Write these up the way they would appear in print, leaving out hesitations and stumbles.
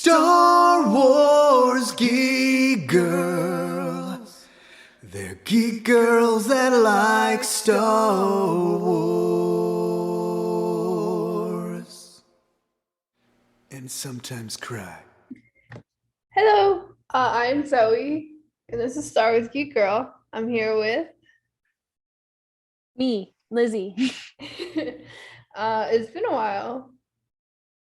Star Wars geek girls. They're geek girls that like Star Wars. And sometimes cry. Hello, I'm Zoe, and this is Star Wars Geek Girl. I'm here with. Me, Lizzy. It's been a while.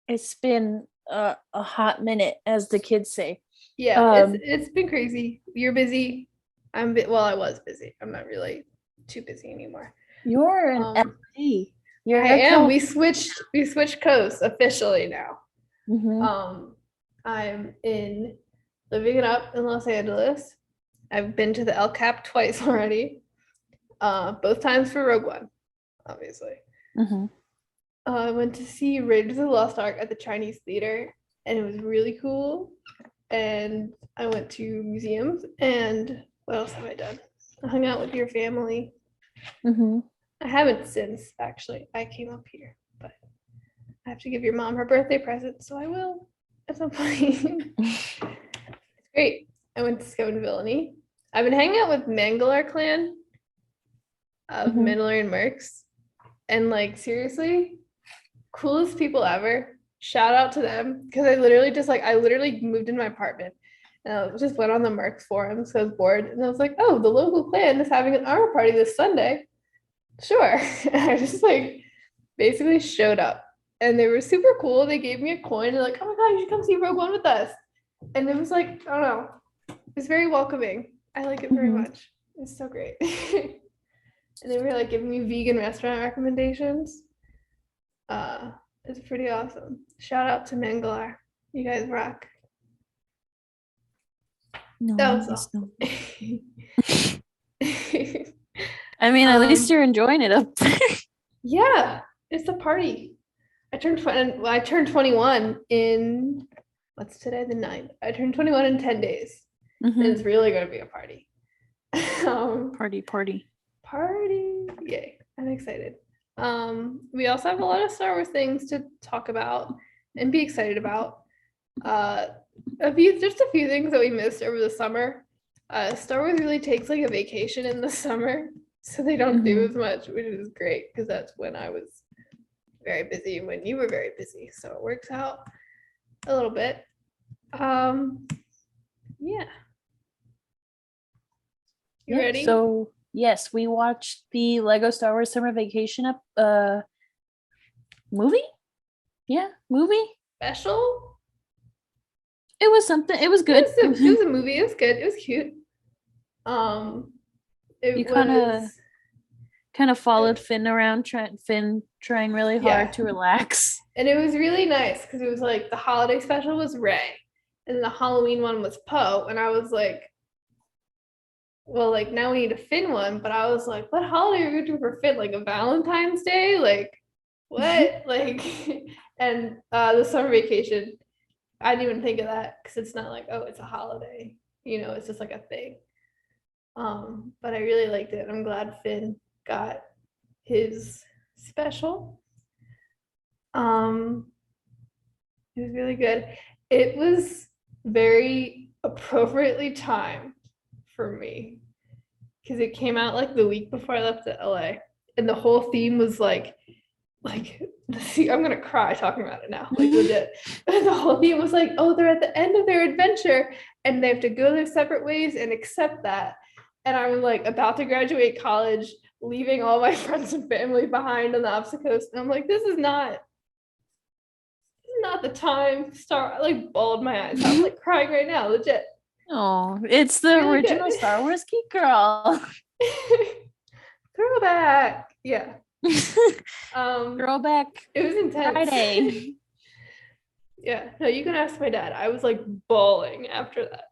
It's been a hot minute, as the kids say. Yeah, it's been crazy. You're busy. Well, I was busy. I'm not really too busy anymore. You're in LA. You're I am. We switched coasts officially now. Mm-hmm. I'm living it up in Los Angeles. I've been to the El Cap twice already. Both times for Rogue One, obviously. Mm-hmm. I went to see Raiders of the Lost Ark at the Chinese Theater, and it was really cool. And I went to museums, and what else have I done? I hung out with your family. Mm-hmm. I haven't since, actually. I came up here, but I have to give your mom her birthday present, so I will at some point. It's great. I went to Scone Villainy. I've been hanging out with Manglar clan of Mandalorian Mercs, and like seriously, coolest people ever. Shout out to them, because I literally moved in my apartment and I just went on the Mercs forums because I was bored, and I was like, oh, the local clan is having an armor party this Sunday. Sure. And I just like basically showed up, and they were super cool. They gave me a coin and like, oh my god, you should come see Rogue One with us. And it was like, I don't know, it was very welcoming. I like it very much. It's so great. And they were like giving me vegan restaurant recommendations. It's pretty awesome. Shout out to Manglar. You guys rock. No, That was all. I mean, at least you're enjoying it up there. Yeah, it's a party. I turned 21 in, what's today, the 9th. I turned 21 in 10 days. And it's really going to be a party. Party. Yay. I'm excited. We also have a lot of Star Wars things to talk about and be excited about. Just a few things that we missed over the summer. Star Wars really takes like a vacation in the summer, so they don't do as much, which is great because that's when I was very busy, when you were very busy, so it works out a little bit. Yeah. You ready? So yes, we watched the Lego Star Wars Summer Vacation movie. Yeah, movie Special. It was something. It was good. It was a movie. It was good. It was cute. You kind of followed Finn around, trying really hard to relax. And it was really nice because it was like the holiday special was Rey, and the Halloween one was Poe, and I was like, well, like now we need a Finn one, but I was like, what holiday are we going to do for Finn? Like a Valentine's Day? Like what? Like, and the summer vacation, I didn't even think of that because it's not like, oh, it's a holiday, it's just like a thing. But I really liked it. I'm glad Finn got his special. It was really good. It was very appropriately timed for me because it came out like the week before I left to LA, and the whole theme was like I'm gonna cry talking about it now, like legit. The whole theme was like, oh, they're at the end of their adventure and they have to go their separate ways and accept that. And I'm like about to graduate college, leaving all my friends and family behind on the opposite coast, and I'm like, this is not the time to start. I like bawled my eyes. I'm like crying right now, legit. Oh, it's the really original good. Star Wars Geek Girl. Throwback. Yeah. Throwback. It was intense. Friday. Yeah. No, you can ask my dad. I was like bawling after that.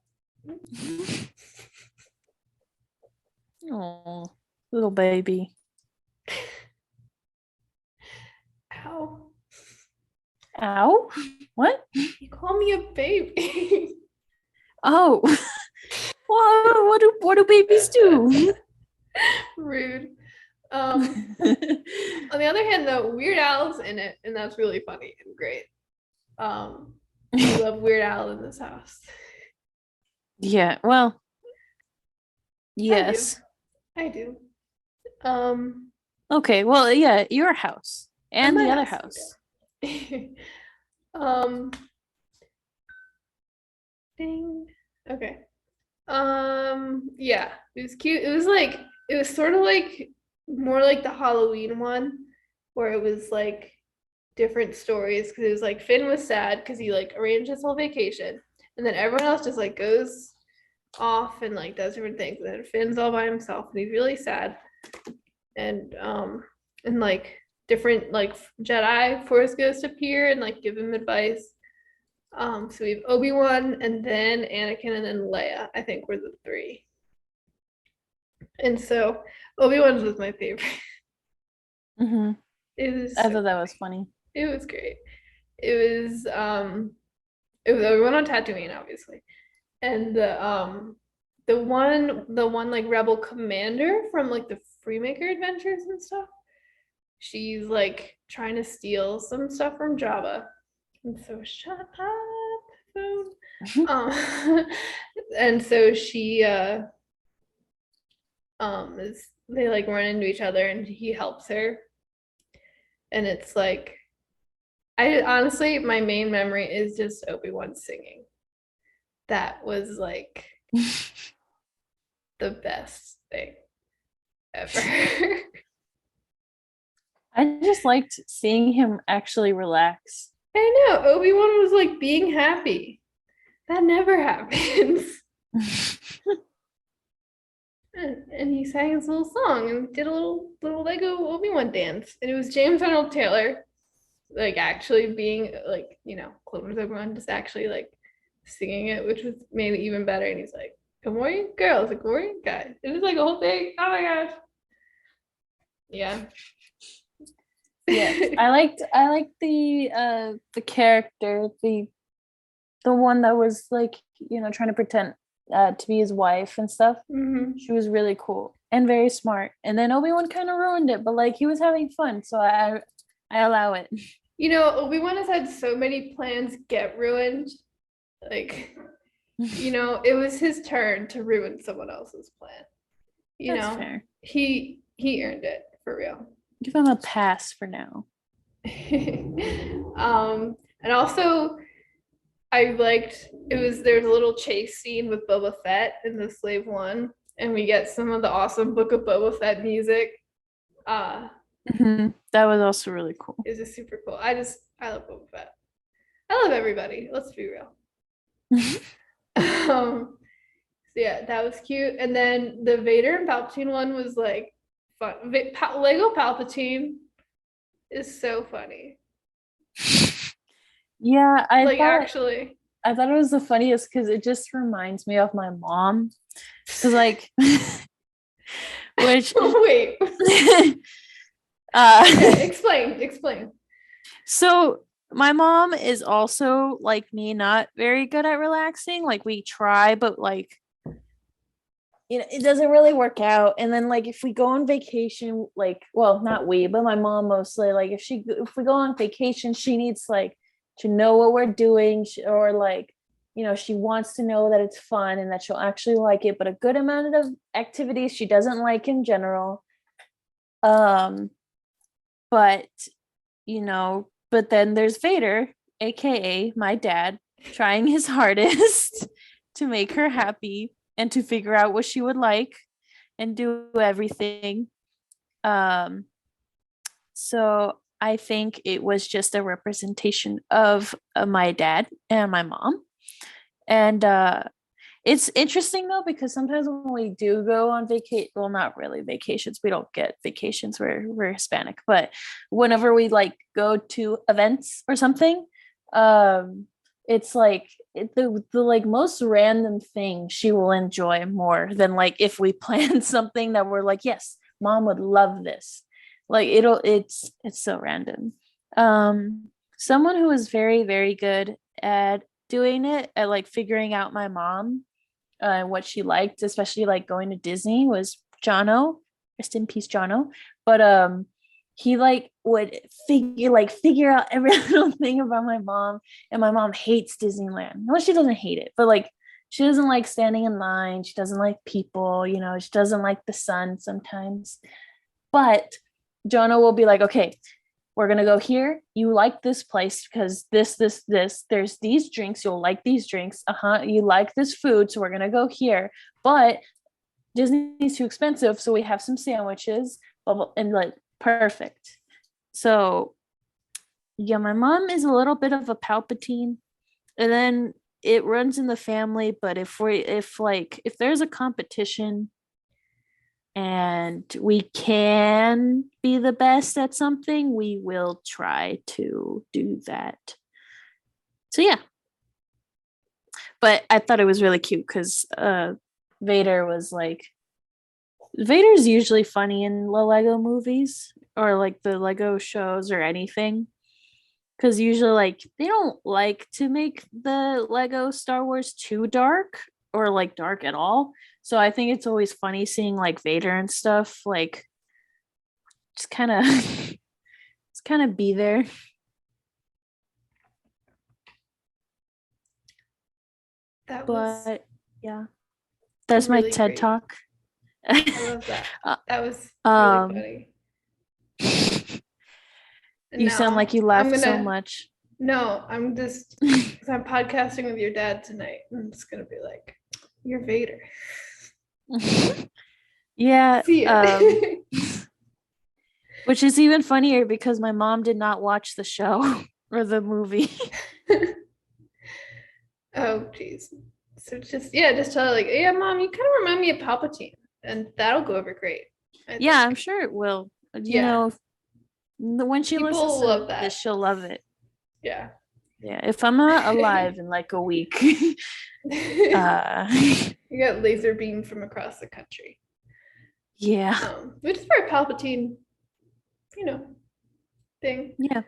Oh, little baby. Ow. What? You call me a baby. Oh. What do babies do? Rude. On the other hand, though, Weird Al's in it, and that's really funny and great. We love Weird Al in this house. Yeah. Well, I do. yes. I do. Um, Okay. Well, yeah, your house and and my the other house. house. Yeah. um, ding. Okay. Yeah, it was cute. It was sort of like more like the Halloween one, where it was like different stories because it was like Finn was sad because he like arranged his whole vacation, and then everyone else just like goes off and like does different things, and then Finn's all by himself and he's really sad, and like different like Jedi Force Ghosts appear and like give him advice. So we have Obi-Wan and then Anakin and then Leia, I think were the three. And so Obi-Wan's was my favorite. Hmm. It was I so thought that was funny. it was great. It was Obi-Wan on Tatooine, obviously. And the one like rebel commander from like the Freemaker adventures and stuff. She's like trying to steal some stuff from Jabba. And so shut up, phone. And so she is they like run into each other and he helps her. And it's like I honestly my main memory is just Obi-Wan singing. That was like the best thing ever. I just liked seeing him actually relax. I know Obi-Wan was like being happy. That never happens. And he sang his little song and did a little Lego Obi-Wan dance. And it was James Arnold Taylor, like actually being like, Clone Wars Obi-Wan just actually like singing it, which was made it even better. And he's like, "Good morning, girls, good morning, guys." It was like a whole thing. Oh my gosh. Yeah. Yes, I liked the character, the one that was like, trying to pretend to be his wife and stuff. Mhm. She was really cool and very smart. And then Obi-Wan kind of ruined it, but like he was having fun, so I allow it. Obi-Wan has had so many plans get ruined. Like, it was his turn to ruin someone else's plan. That's fair. He earned it for real. Give him a pass for now. And also I liked there's a little chase scene with Boba Fett in the Slave One, and we get some of the awesome Book of Boba Fett music. That was also really cool. It was just super cool. I love Boba Fett. I love everybody. Let's be real. So yeah, that was cute. And then the Vader and Palpatine one was like fun. Lego Palpatine is so funny. Yeah, Like actually. I thought it was the funniest because it just reminds me of my mom. Because like, which Wait. Okay, explain. So my mom is also like me, not very good at relaxing. Like we try, but like it doesn't really work out. And then like if we go on vacation, like well, not we, but my mom mostly, like if we go on vacation, she needs like to know what we're doing, or like she wants to know that it's fun and that she'll actually like it. But a good amount of activities she doesn't like in general. But but then there's Vader, aka my dad, trying his hardest to make her happy and to figure out what she would like and do everything. So I think it was just a representation of my dad and my mom. And it's interesting though, because sometimes when we do go on vacation, well, not really vacations, we don't get vacations, we're Hispanic, but whenever we like go to events or something, it's like the like most random thing she will enjoy more than like if we plan something that we're like, yes, mom would love this. Like it's so random. Someone who is very, very good at doing it, at like figuring out my mom, what she liked, especially like going to Disney, was Jono. Rest in peace, Jono. But he like would figure out every little thing about my mom. And my mom hates Disneyland. No, she doesn't hate it, but like she doesn't like standing in line. She doesn't like people, she doesn't like the sun sometimes. But Jonah will be like, okay, we're gonna go here. You like this place because this. There's these drinks. You'll like these drinks. You like this food, so we're gonna go here. But Disney's too expensive, so we have some sandwiches. And like perfect. So yeah, my mom is a little bit of a Palpatine, and then it runs in the family. But if there's a competition and we can be the best at something, we will try to do that. So yeah. But I thought it was really cute because Vader's usually funny in the Lego movies or like the Lego shows or anything. Because usually like they don't like to make the Lego Star Wars too dark or like dark at all. So I think it's always funny seeing like Vader and stuff like just kind of just kind of be there. But yeah, that's my TED great. Talk. I love that. That was really funny. You sound like you laughed so much. No, I'm just because I'm podcasting with your dad tonight. I'm just gonna be like, "You're Vader." Yeah. See it. Which is even funnier because my mom did not watch the show or the movie. Oh, geez. So just tell her like, yeah, Mom, you kind of remind me of Palpatine, and that'll go over great. Yeah, I'm sure it will. When she listens to this, she'll love it. Yeah. Yeah. If I'm not alive in like a week, you got laser beamed from across the country. Yeah. Which is very Palpatine, thing. Yeah.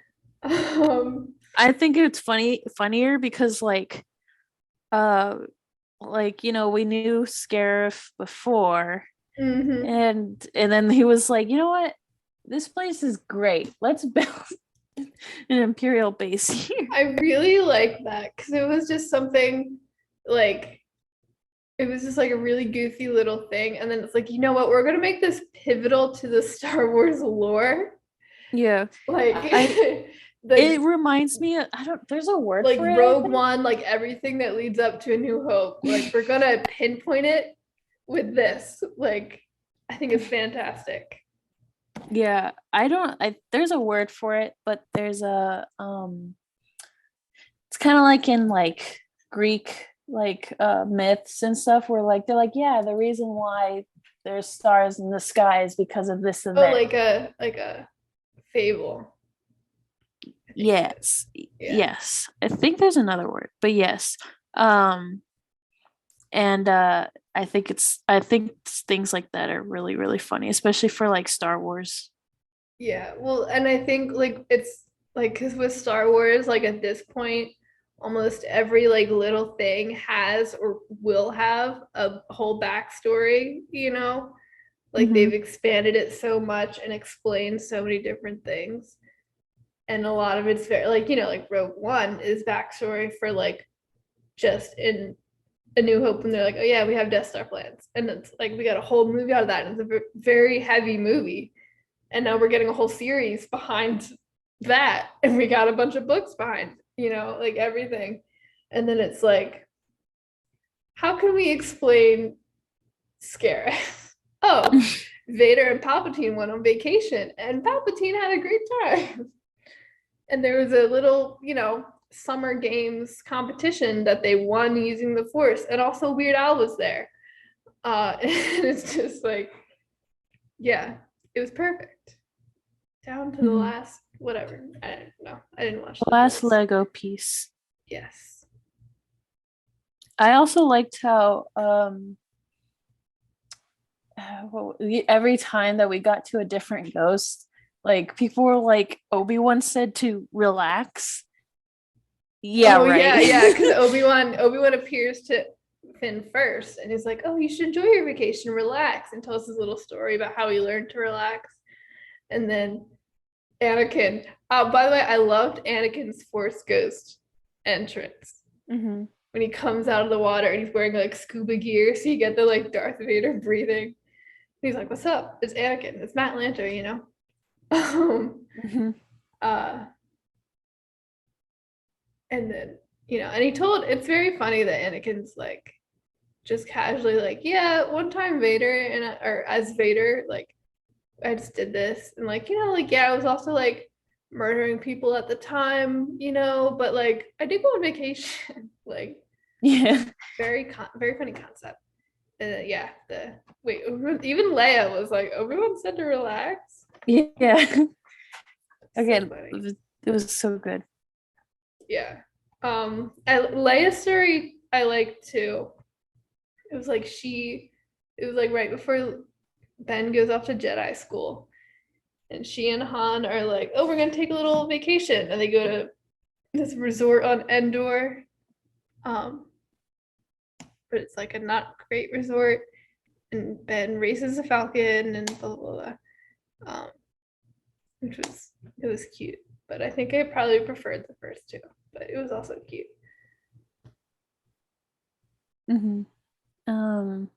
I think it's funnier because we knew Scarif before, and then he was like, you know what, this place is great, let's build an Imperial base here. I really like that because it was just something like it was just like a really goofy little thing, and then it's like, you know what, we're gonna make this pivotal to the Star Wars lore. Yeah, like it reminds me of, there's a word like for it, Rogue One, like everything that leads up to A New Hope, like we're gonna pinpoint it with this. Like I think it's fantastic. Yeah, there's a word for it, but there's a it's kind of like in like Greek myths and stuff where like they're like, yeah, the reason why there's stars in the sky is because of this event. Oh, like a fable. Yes. Yeah. Yes. I think there's another word, but yes. And I think it's things like that are really, really funny, especially for like Star Wars. Yeah. Well, and I think like it's like because with Star Wars, like at this point, almost every like little thing has or will have a whole backstory, like they've expanded it so much and explained so many different things. And a lot of it's very like, like Rogue One is backstory for like just in A New Hope when they're like, oh yeah, we have Death Star plans. And it's like we got a whole movie out of that. And it's a very heavy movie. And now we're getting a whole series behind that. And we got a bunch of books behind, like everything. And then it's like, how can we explain Scarif? Oh, Vader and Palpatine went on vacation and Palpatine had a great time. And there was a little, summer games competition that they won using the Force. And also Weird Al was there. And it's just like, yeah, it was perfect. Down to the last, whatever. I don't know. I didn't watch the last Lego piece. Yes. I also liked how every time that we got to a different ghost, like people were like, Obi-Wan said to relax. Yeah, right. Yeah, because Obi-Wan appears to Finn first, and he's like, "Oh, you should enjoy your vacation, relax," and tells his little story about how he learned to relax. And then Anakin. By the way, I loved Anakin's Force Ghost entrance Mm-hmm. when he comes out of the water and he's wearing like scuba gear, so you get the like Darth Vader breathing. He's like, "What's up? It's Anakin. It's Matt Lanter, you know." Mm-hmm. uh, and then and he told. It's very funny that Anakin's like just casually like, "Yeah, one time Vader or as Vader, like I just did this," and like like yeah, I was also like murdering people at the time, but like I did go on vacation, like Yeah. very funny concept. And yeah, even Leia was like, Obi-Wan said to relax. Yeah. So Again, funny. it was so good. Yeah. Leia's story I like too. It was like it was like right before Ben goes off to Jedi school. And she and Han are like, oh, we're gonna take a little vacation. And they go to this resort on Endor. Um, but it's like a not great resort. And Ben races a falcon and blah blah blah. Um, which was it was cute. But I think I probably preferred the first two. But it was also cute. Mm-hmm. Um,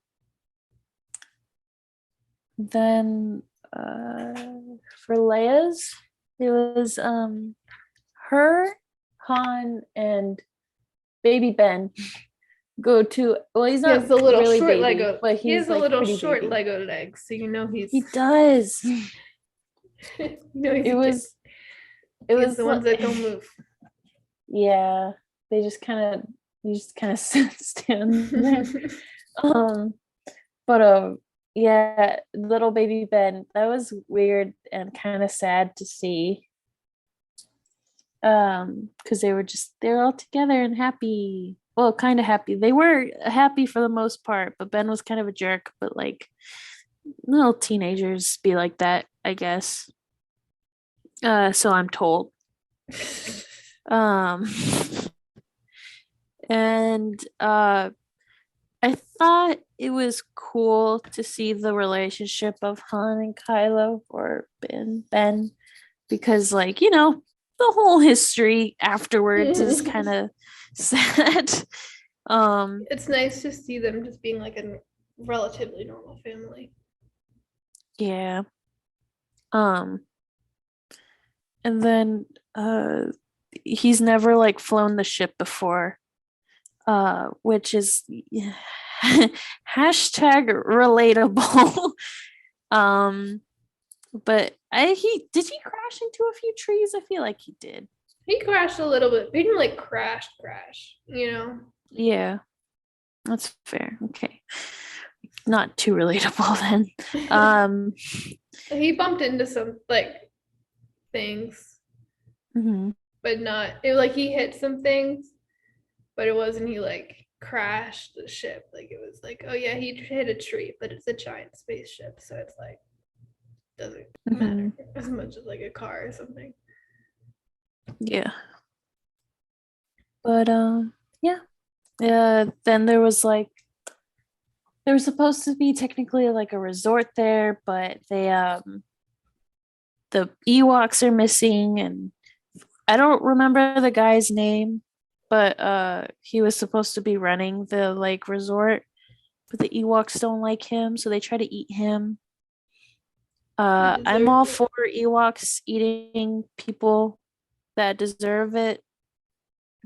then for Leia's, it was her, Han, and baby Ben go to he's He has not the little really short baby, Lego. but He has he's a like little pretty short baby. Lego legs, so he's He does. he's It a kid. was He's the ones that don't move. Yeah, they just kind of you just kind of stand there. Um, but yeah, little baby Ben, that was weird and kind of sad to see. Because they were all together and happy. Well, kind of happy. They were happy for the most part, but Ben was kind of a jerk. But like little teenagers be like that, I guess. So I'm told. Um, and I thought it was cool to see the relationship of Han and Kylo or Ben because like, the whole history afterwards is kind of sad. It's nice to see them just being like a relatively normal family. Yeah. Um and then he's never like flown the ship before. Which is hashtag relatable. um but he crash into a few trees? I feel like he did. He crashed a little bit. He didn't like crash. Yeah, that's fair. Okay, not too relatable then. um He bumped into some like things, mhm. but not it like he hit some things, but it wasn't he like crashed the ship. Like it was like, oh yeah, he hit a tree, but it's a giant spaceship, so it's like doesn't matter Mhm. as much as like a car or something. Yeah, but yeah. Then there was supposed to be technically like a resort there, but the Ewoks are missing, and I don't remember the guy's name, but he was supposed to be running the like resort, but the Ewoks don't like him, so they try to eat him. He I'm all deserves it. for Ewoks eating people that deserve it.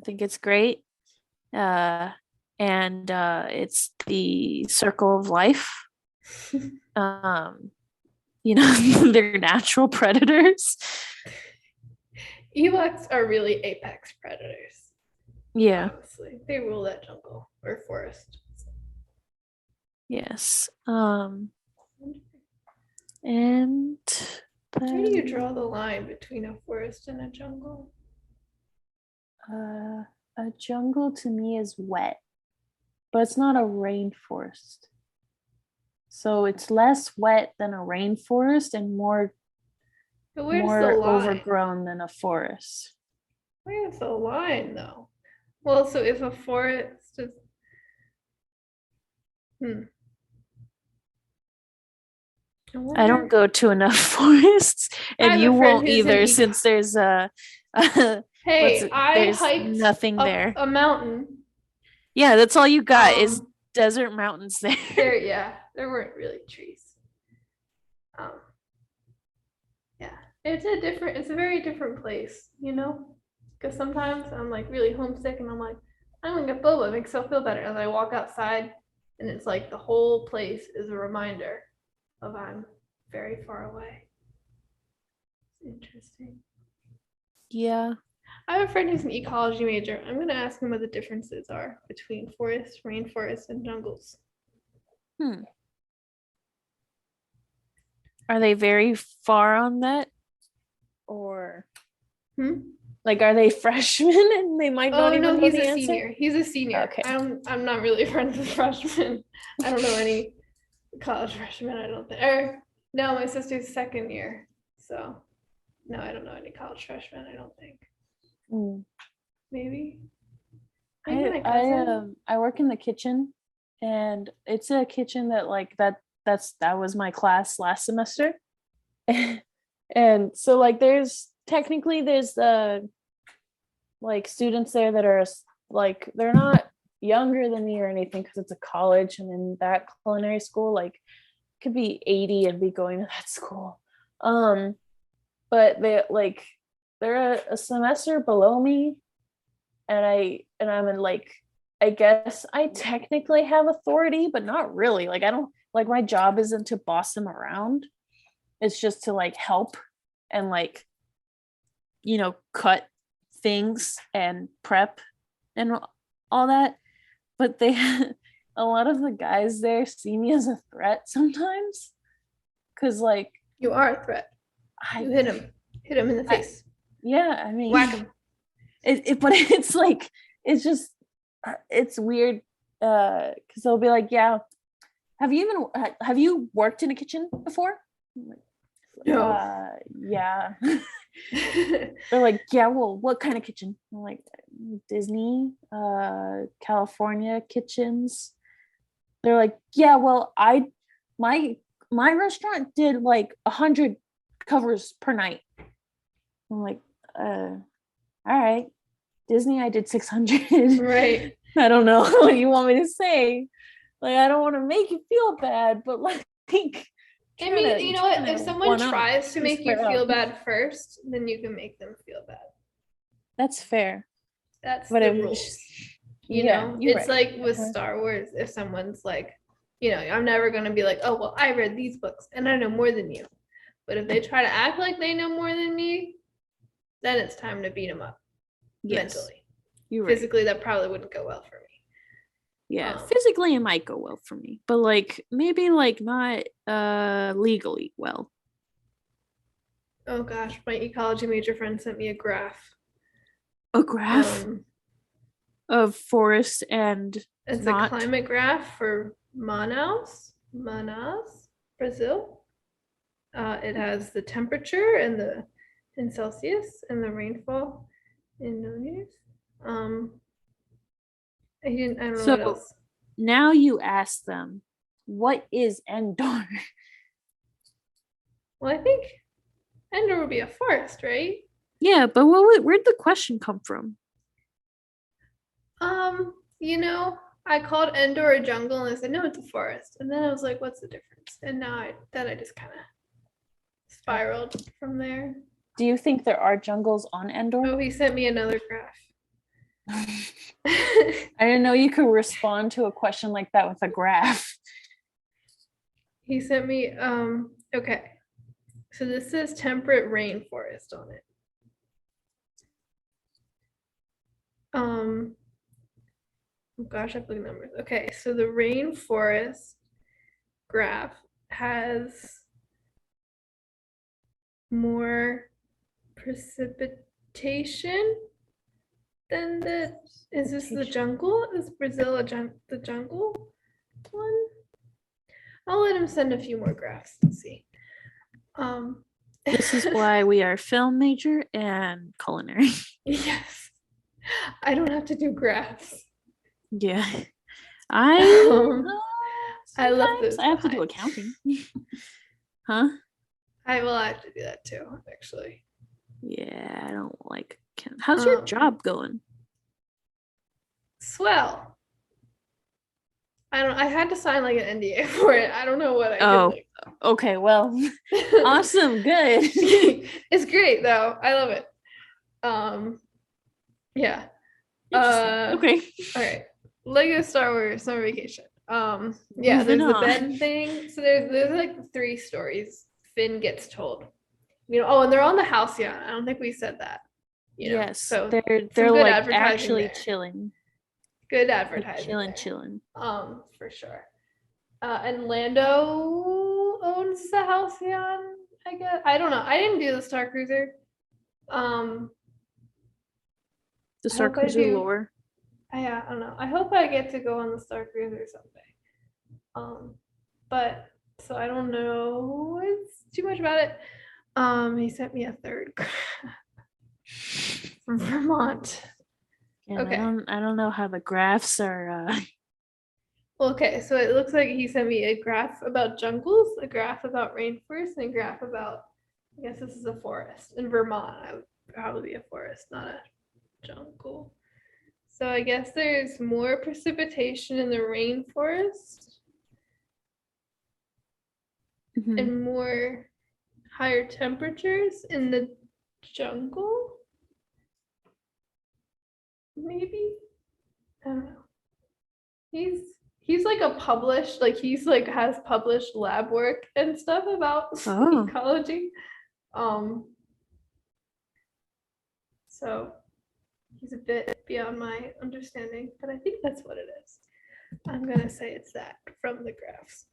I think it's great. Uh and it's the circle of life. Um, they're natural predators. Ewoks are really apex predators. Yeah. Honestly, they rule that jungle or forest. Yes. And Where do you draw then the line between a forest and a jungle? uh, a jungle to me is wet, but it's not a rainforest. So it's less wet than a rainforest and But where's the more line? overgrown than a forest. Where's the line though? Well, so if a forest is hmm. I don't go to enough forests, I and have you a friend won't who's in either, eco- since there's Hey, I there's hiked nothing up there. a mountain. Yeah, that's all you got is Um, desert mountains there. there weren't really trees. Um, yeah, it's a very different place, you know? Because sometimes I'm like really homesick and I'm like, I'm gonna get boba, it makes myself feel better. And I walk outside and it's like the whole place is a reminder of I'm very far away. Interesting. Yeah. I have a friend who's an ecology major. I'm gonna ask him what the differences are between forests, rainforests, and jungles. Hmm. Are they very far on that? Or Hmm? like, are they freshmen and they might not Oh no, even know he's the a answer? senior. He's a senior. Okay. I'm not really friends with freshmen. I don't know any college freshmen, I don't think. Or no, my sister's second year. So no, I don't know any college freshmen, I don't think. Hmm. Maybe. Maybe my I cousin. I work in the kitchen, and it's a kitchen that like that was my class last semester. And so like there's like students there that are like they're not younger than me or anything because it's a college, and in that culinary school like could be 80 and be going to that school. Um but they're a semester below me, and I'm in like, I guess I technically have authority, but not really. Like I don't, like, my job isn't to boss them around. It's just to like help and like, cut things and prep and all that. But they a lot of the guys there see me as a threat sometimes, cuz like You are a threat. I, You hit him. Hit him in the I face. yeah, I Whack mean, him. but it's like, it's just it's weird, because they'll be like, yeah, have you worked in a kitchen before? I'm like, No. yeah. They're like, yeah, well, what kind of kitchen? I'm like, Disney, California kitchens. They're like, yeah, well, my my restaurant did like 100 covers per night. I'm like, all right. Disney, I did 600. Right. I don't know what you want me to say. Like, I don't want to make you feel bad, but like, I mean, you know what? If someone one up, tries to make you square feel up. bad first, then you can make them feel bad. That's fair. That's But the it was, rules. You yeah, know, you're it's right. like with Star Wars, if someone's like, I'm never going to be like, oh, well, I read these books and I know more than you. But if they try to act like they know more than me, then it's time to beat them up Yes, mentally. you're right. Physically, that probably wouldn't go well for me. Yeah, physically it might go well for me, but like maybe like not legally well. Oh gosh, my ecology major friend sent me a graph. A graph of forest and It's a not. climate graph for Manaus, Brazil. It has the temperature and in Celsius and the rainfall in millimeters. I don't know what So else. now you ask them, what is Endor? Well, I think Endor would be a forest, right? Yeah, but where'd the question come from? I called Endor a jungle and I said, no, it's a forest. And then I was like, what's the difference? And then I just kind of spiraled from there. Do you think there are jungles on Endor? Oh, he sent me another graph. I didn't know you could respond to a question like that with a graph. He sent me, okay. So this says temperate rainforest on it. Oh gosh, I have big numbers. Okay, so the rainforest graph has more precipitation than is this the jungle? Is Brazil the jungle one? I'll let him send a few more graphs and see. This is why we are film major and culinary. Yes. I don't have to do graphs. Yeah. I love those I have to do behind. accounting. Huh? I will have to do that too, actually. Yeah, I don't like. How's your job going? Swell. I had to sign like an NDA for it. I don't know what I Oh, could okay. Well, like. awesome. Good. It's great though. I love it. Yeah. Interesting. Okay. All right. Lego Star Wars Summer Vacation. Yeah, Moving there's the on. Ben thing. So there's like 3 stories Finn gets told. Oh, and they're on the Halcyon. I don't think we said that. Yes, So they're some good like advertising actually there. chilling. Good Like advertising there. chilling. For sure. And Lando owns the Halcyon, I guess. I don't know. I didn't do the Star Cruiser. Um, The I Star hope I Cruiser do. lore. I don't know. I hope I get to go on the Star Cruiser someday. But so I don't know it's too much about it. He sent me a third from Vermont. And Okay. I don't know how the graphs are. Okay, so it looks like he sent me a graph about jungles, a graph about rainforest, and a graph about, I guess this is a forest. In Vermont, I would probably be a forest, not a jungle. So I guess there's more precipitation in the rainforest Mhm. and more higher temperatures in the jungle. Maybe? I don't know. He's like a published, like he's like has published lab work and stuff about Oh. ecology. So he's a bit beyond my understanding, but I think that's what it is. I'm gonna say it's that from the graphs.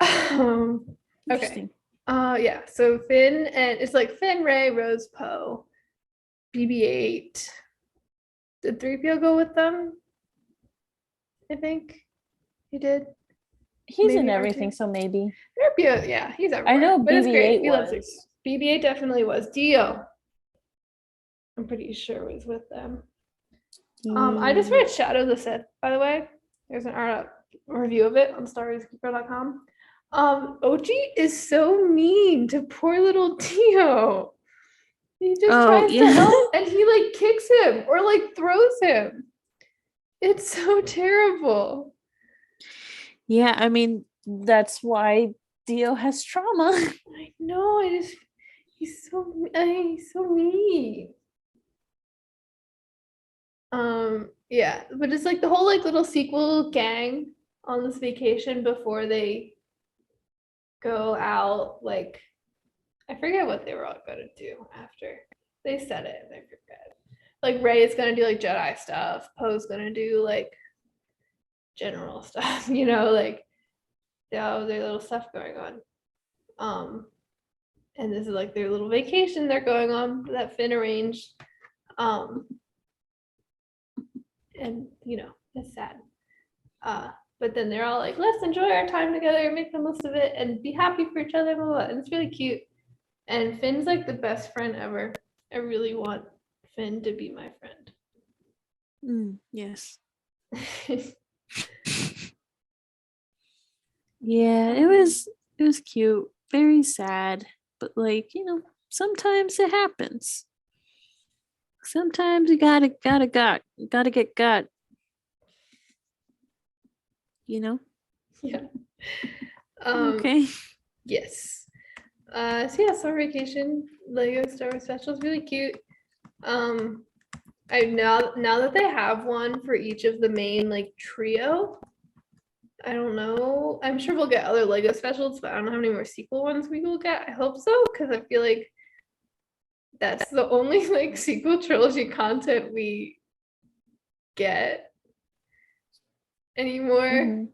Okay. Interesting. Yeah. So Finn and it's like Finn, Ray, Rose, Poe, BB-8. Did 3PO go with them? I think he did. He's Maybe in R2. everything, so maybe. 3PO, yeah, he's everywhere. I know but it's great. BB-8 We love was. BB-8 definitely was. Dio, I'm pretty sure was with them. I just read Shadow of the Sith, by the way. There's an review of it on StarWarsKeeper.com. Ochi is so mean to poor little Dio. He just tries to help and he like kicks him or like throws him. It's so terrible. Yeah, I mean, that's why Dio has trauma. I know. He's so mean. Yeah, but it's like the whole like little sequel gang on this vacation before they go out. Like, I forget what they were all gonna do after they said it. I forget. Like Ray is gonna do like Jedi stuff. Poe's gonna do like general stuff. Like they all have their little stuff going on. And this is like their little vacation they're going on that Finn arranged. And it's sad. But then they're all like, let's enjoy our time together, make the most of it, and be happy for each other, blah, blah, blah. And it's really cute. And Finn's like the best friend ever. I really want Finn to be my friend. Yes. Yeah, it was cute. Very sad. But like, sometimes it happens. Sometimes you gotta get got. Yeah. Okay. Yes. So yeah, summer vacation, Lego Star Wars special is really cute. I now that they have one for each of the main like trio, I don't know. I'm sure we'll get other Lego specials, but I don't know how many more sequel ones we will get. I hope so, because I feel like that's the only like sequel trilogy content we get anymore.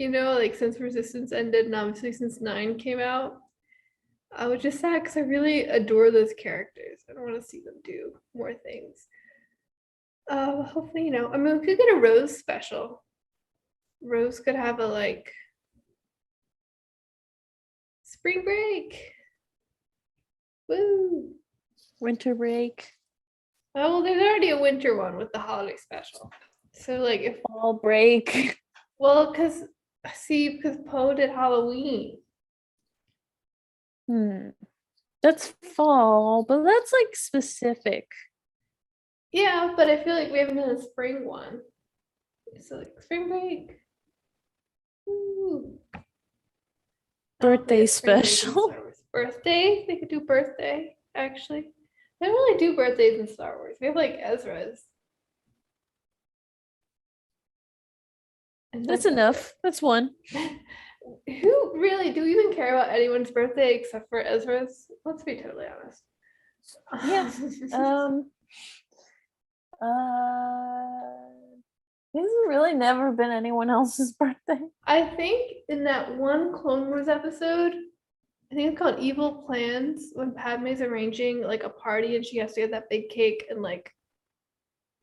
Mhm. Like since Resistance ended and obviously since 9 came out. Which is sad because I really adore those characters. I don't want to see them do more things. Hopefully, I mean, we could get a Rose special. Rose could have a like spring break. Woo! Winter break. Oh, well, there's already a winter one with the holiday special. So like if Fall break. well, because Poe did Halloween. That's fall, but that's like specific. Yeah, but I feel like we haven't done a spring one. So like spring break. Ooh. I don't Birthday forget spring break in special. Star Wars. Birthday? They could do birthday, actually. They don't really do birthdays in Star Wars. We have like Ezra's. And That's like enough. That's one. who really do we even care about anyone's birthday except for Ezra's? Let's be totally honest. Yeah. This has really never been anyone else's birthday. I think in that one Clone Wars episode, I think it's called Evil Plans, when Padme's arranging like a party and she has to get that big cake and like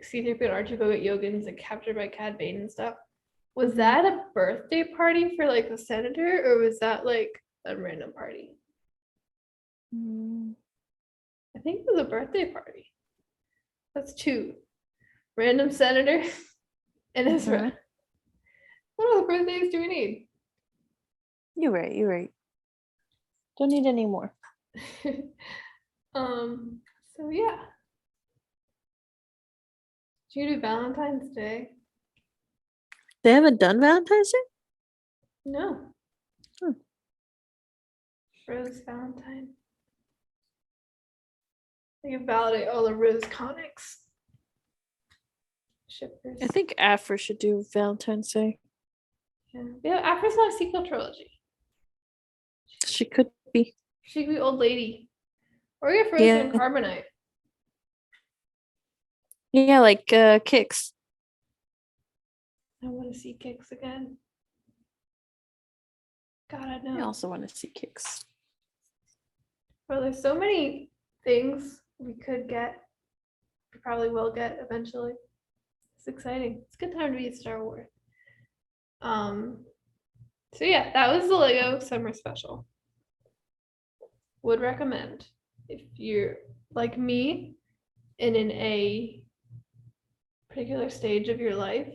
C-3PO and R2 go get Yogan's and captured by Cad Bane and stuff. Was that a birthday party for like the senator, or was that like a random party? I think it was a birthday party. That's two. Random senator and Ezra. What other birthdays do we need? You're right. You're right. Don't need any more. So yeah. Did you do Valentine's Day? They haven't done Valentine's Day? No. Hmm. Rose Valentine. I can validate all the Rose comics. Shippers. I think Afra should do Valentine's Day. Yeah, Afra's not a sequel trilogy. She could be. She could be old lady. Or get Frozen Yeah. and Carbonite. Yeah, like Kicks. I want to see Kicks again. God, I know. I also want to see Kicks. Well, there's so many things we could get. We probably will get eventually. It's exciting. It's a good time to be a Star Wars. So yeah, that was the Lego summer special. Would recommend if you're like me and in a particular stage of your life.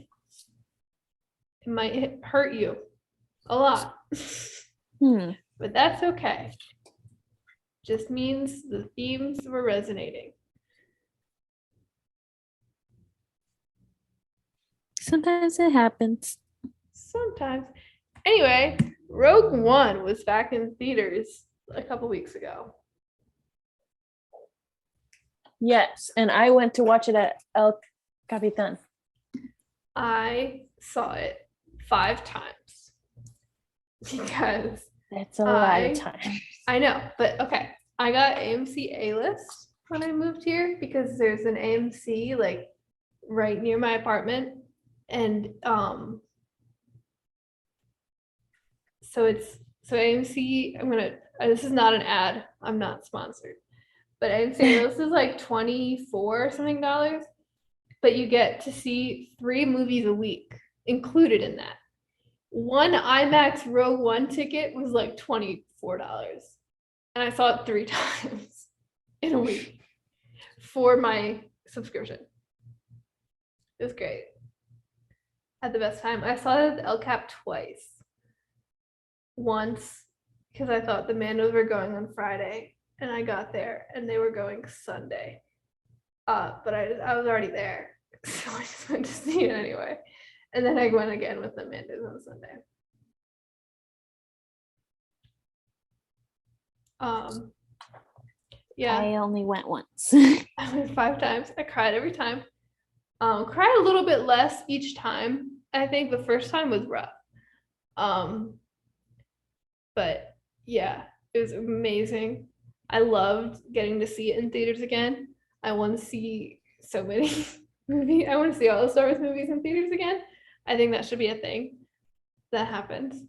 It might hurt you a lot. But that's okay. Just means the themes were resonating. Sometimes it happens. Sometimes. Anyway, Rogue One was back in theaters a couple weeks ago. Yes, and I went to watch it at El Capitan. I saw it 5 times because That's a lot of time. I know, but okay. I got AMC A-list when I moved here because there's an AMC like right near my apartment, and so AMC. This is not an ad. I'm not sponsored, but AMC A-list is like $24 something, but you get to see 3 movies a week included in that. One IMAX Row 1 ticket was like $24. And I saw it 3 times in a week for my subscription. It was great. Had the best time. I saw it at the El Cap twice. Once because I thought the Mandos were going on Friday, and I got there and they were going Sunday. But I was already there, so I just went to see it anyway. And then I went again with the Mandos on Sunday. Yeah. I only went once. I went 5 times. I cried every time. Cried a little bit less each time. I think the first time was rough. But yeah, it was amazing. I loved getting to see it in theaters again. I want to see so many movies. I want to see all the Star Wars movies in theaters again. I think that should be a thing that happens.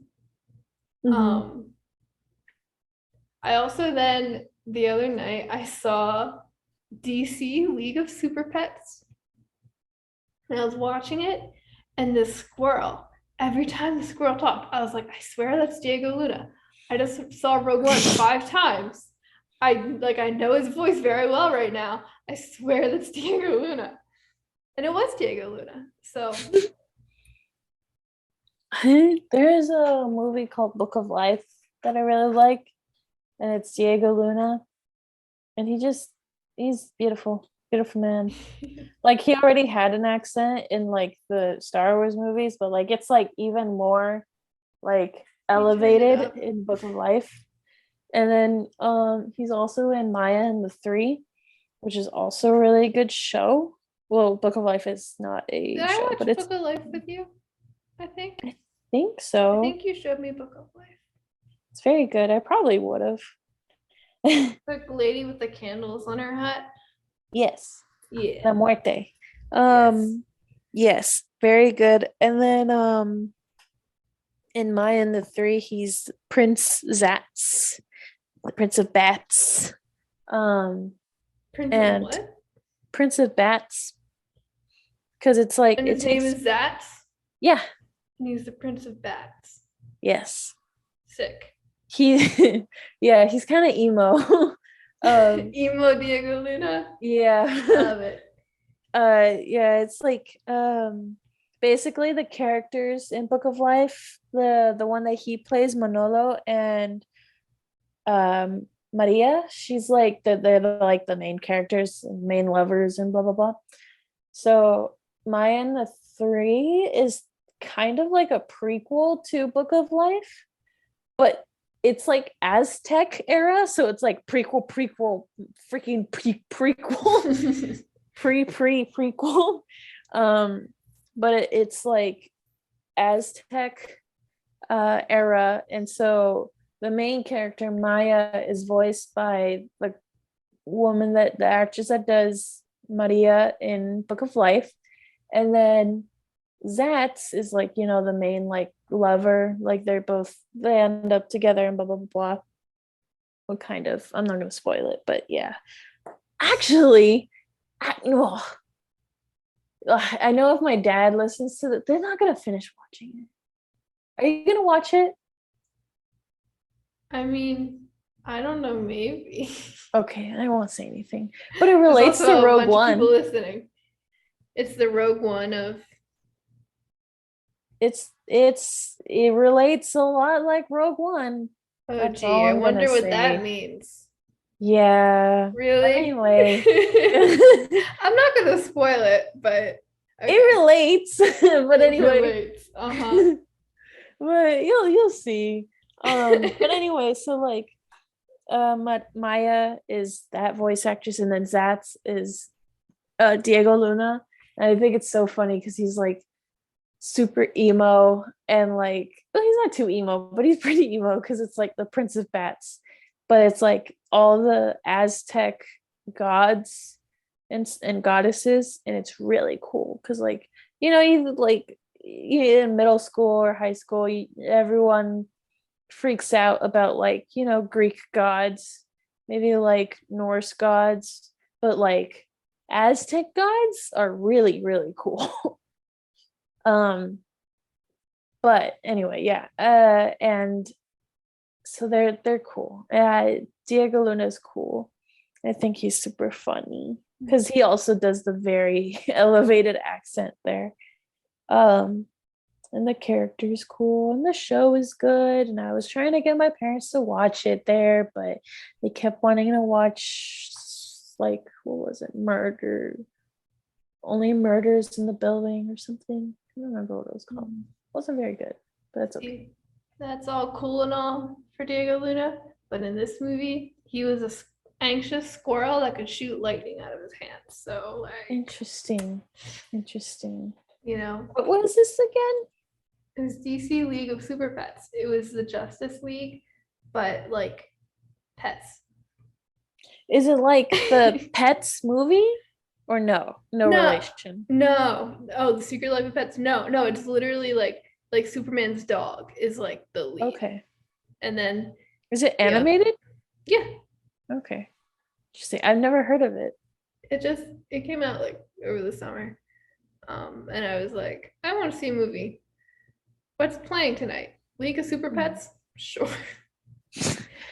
I also then the other night I saw DC League of Super Pets, and I was watching it, and the squirrel. Every time the squirrel talked, I was like, I swear that's Diego Luna. I just saw Rogue One 5 times. I know his voice very well right now. I swear that's Diego Luna. And it was Diego Luna. So there is a movie called Book of Life that I really like. and it's Diego Luna, and he's beautiful, beautiful man. Like he already had an accent in like the Star Wars movies, but like it's like even more like He turned it elevated up. in Book of Life. And then he's also in Maya and the Three, which is also a really good show. Well, Book of Life is not Did a I show, but watch it's Book of Life with you? I think. I think I so. think you showed me Book of Life. It's very good. I probably would have. The lady with the candles on her hat. Yes. Yeah. La Muerte. Yes. Yes, very good. And then in Maya and the Three, he's Prince Zatz, the Prince of Bats. Prince of And what? Prince of Bats, because it's like And it his name takes, is Zatz. yeah, And he's the Prince of Bats. yes. Sick. He yeah, he's kind of emo. Emo Diego Luna. Yeah. Love it. Yeah, it's like basically the characters in Book of Life, the one that he plays, Manolo, and Maria, she's like they're like the main characters, main lovers, and blah blah blah. So Maya and the Three is kind of like a prequel to Book of Life, but it's like Aztec era, so it's like prequel, freaking prequel, prequel. But it's like Aztec era, and so the main character Maya is voiced by the woman that the actress that does Maria in Book of Life, and then Zatz is like, you know, the main like lover, like they end up together and blah blah blah blah. What kind of, I'm not gonna spoil it, but yeah. Actually, oh, I know if my dad listens to it, they're not gonna finish watching it. Are you gonna watch it? I mean, I don't know, maybe. Okay, I won't say anything. But it There's relates to also a Rogue bunch of people One. listening. It's the Rogue One of It relates a lot like Rogue One. oh That's gee, all I I'm gonna wonder what that say. means. Yeah. But Really? anyway, I'm not gonna spoil it, but okay. it relates. But It anyway, relates. Uh-huh. but you'll see. But anyway, so like Maya is that voice actress, and then Zatz is Diego Luna. And I think it's so funny because he's like super emo, and like, well, he's not too emo, but he's pretty emo because it's like the Prince of Bats, but it's like all the Aztec gods and goddesses, and it's really cool because like, you know, you like in middle school or high school, everyone freaks out about like, you know, Greek gods, maybe like Norse gods, but like Aztec gods are really really cool. um but anyway, yeah, and so they're cool. Diego Luna is cool. I think he's super funny because he also does the very elevated accent there. um and the character is cool, and the show is good, and I was trying to get my parents to watch it there, but they kept wanting to watch, like, what was it, only murders in the building or something. I don't remember what it was called. It wasn't very good, but that's okay. See, that's all cool and all for Diego Luna, but in this movie, he was a anxious squirrel that could shoot lightning out of his hands. So like, Interesting. you know, What was this again? it was DC League of Super Pets. It was the Justice League, but like pets. Is it like the Pets movie, or no No, relation? no. Oh, the Secret Life of Pets. No, no. It's literally like Superman's dog is like the lead, Okay. and then Is it yeah, animated? yeah. Okay. Interesting. I've never heard of it. It came out like over the summer, and I was like, I want to see a movie. What's playing tonight? League of Super Pets? Sure.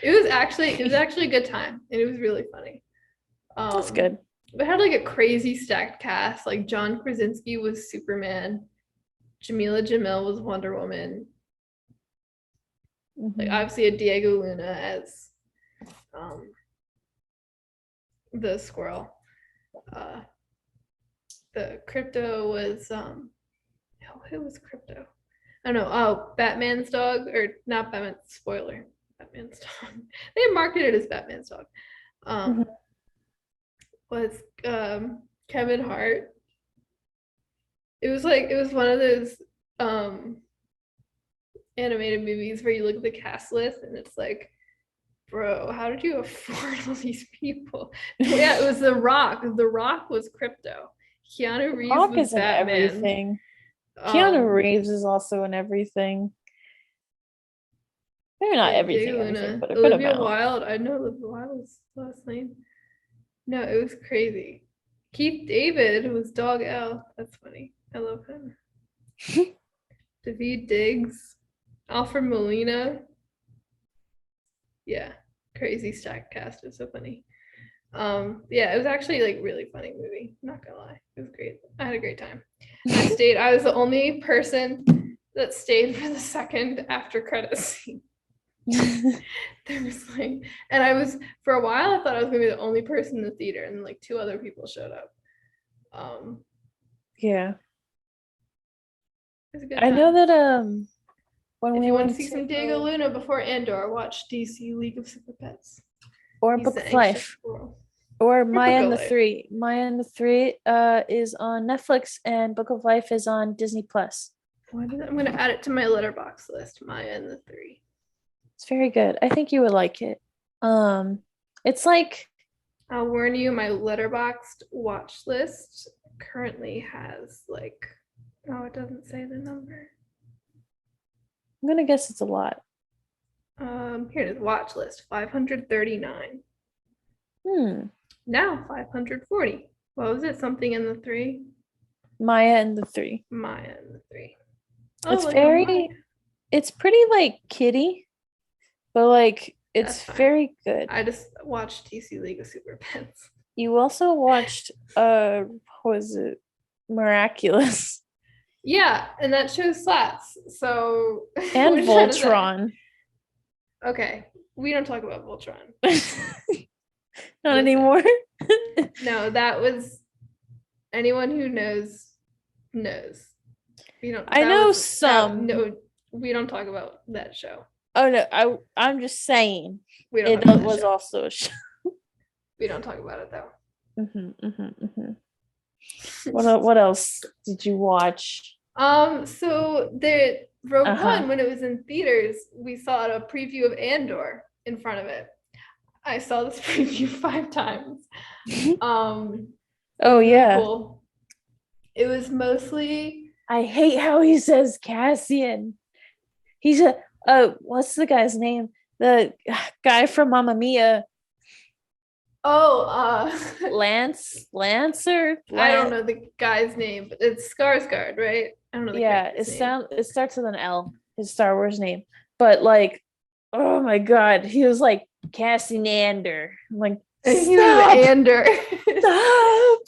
It was actually a good time, and it was really funny. That's good. It had like a crazy stacked cast. Like John Krasinski was Superman, Jamila Jamil was Wonder Woman. Like Mhm. obviously a Diego Luna as the squirrel. The Crypto was who was Crypto? I don't know. Oh, Batman's dog, or not Batman, spoiler. Batman's dog. They marketed it as Batman's dog. Mhm. Was Kevin Hart. It was one of those animated movies where you look at the cast list and it's like, bro, how did you afford all these people? Yeah, it was The Rock. The Rock was Crypto. Keanu Reeves Rock was is in Batman. everything. Keanu Reeves is also in everything. Maybe not everything, but a good Olivia amount. Wilde. I know Olivia Wilde's last name. No, it was crazy. Keith David was Dog L. That's funny. I love him. David Diggs, Alfred Molina. Yeah, crazy stacked cast. It's so funny. Yeah, it was actually like really funny movie. Not gonna lie, it was great. I had a great time. I was the only person that stayed for the second after credit scene. There was like, and I was for a while. I thought I was gonna be the only person in the theater, and like 2 other people showed up. Yeah, It was a good I time. know that when If we you want went to see some Diego Luna before Andor, watch DC League of Super Pets. or He's Book the of Life, squirrel. or Maya Book and the of Life. Three. Maya and the Three is on Netflix, and Book of Life is on Disney Plus. I'm gonna add it to my letterbox list. Maya and the Three. It's very good. I think you would like it. It's like, I'll warn you, my letterboxed watch list currently has like, oh, it doesn't say the number. I'm gonna guess it's a lot. Here it is, watch list 539. Now 540. What was it? Something in the Three? Maya and the Three. Maya and the Three. It's like very, it's pretty like kiddie, but like it's very good. I just watched DC League of Super Pets. You also watched what was it? Miraculous. Yeah, and that show slaps. So And Voltron. Okay, we don't talk about Voltron. Not anymore. No, that was anyone who knows. We don't. I know some. No, we don't talk about that show. Oh no, I'm just saying. It was also a show. We don't talk about it though. What else did you watch? So the Rogue One, when it was in theaters, we saw a preview of Andor in front of it. I saw this preview 5 times. Oh yeah. Cool. It was mostly. I hate how he says Cassian. He's what's the guy's name? The guy from Mamma Mia. Oh, Lancer. I don't know the guy's name, but it's Skarsgård, right? I don't know. It starts with an L. His Star Wars name, but like, oh my god, he was like Cassinander. I'm like, he was Ander. Stop.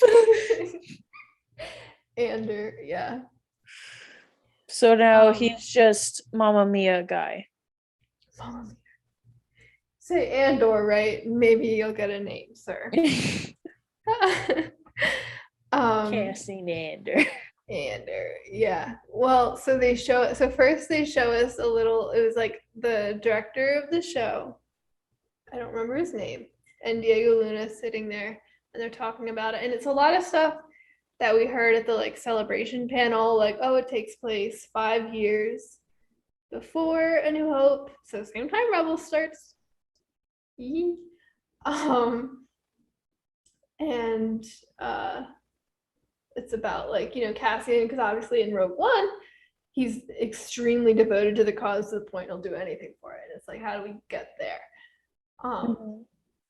Ander, yeah. So now he's just Mamma Mia guy. Mamma Mia. Say Andor, right? Maybe you'll get a name, sir. Cassinander. Ander, yeah. Well, so first they show us a little. It was like the director of the show. I don't remember his name. And Diego Luna sitting there, and they're talking about it, and it's a lot of stuff that we heard at the like celebration panel, like, oh, it takes place 5 years before A New Hope, so same time Rebels starts. And it's about like, Cassian, because obviously in Rogue One he's extremely devoted to the cause to the point he'll do anything for it. It's like, how do we get there?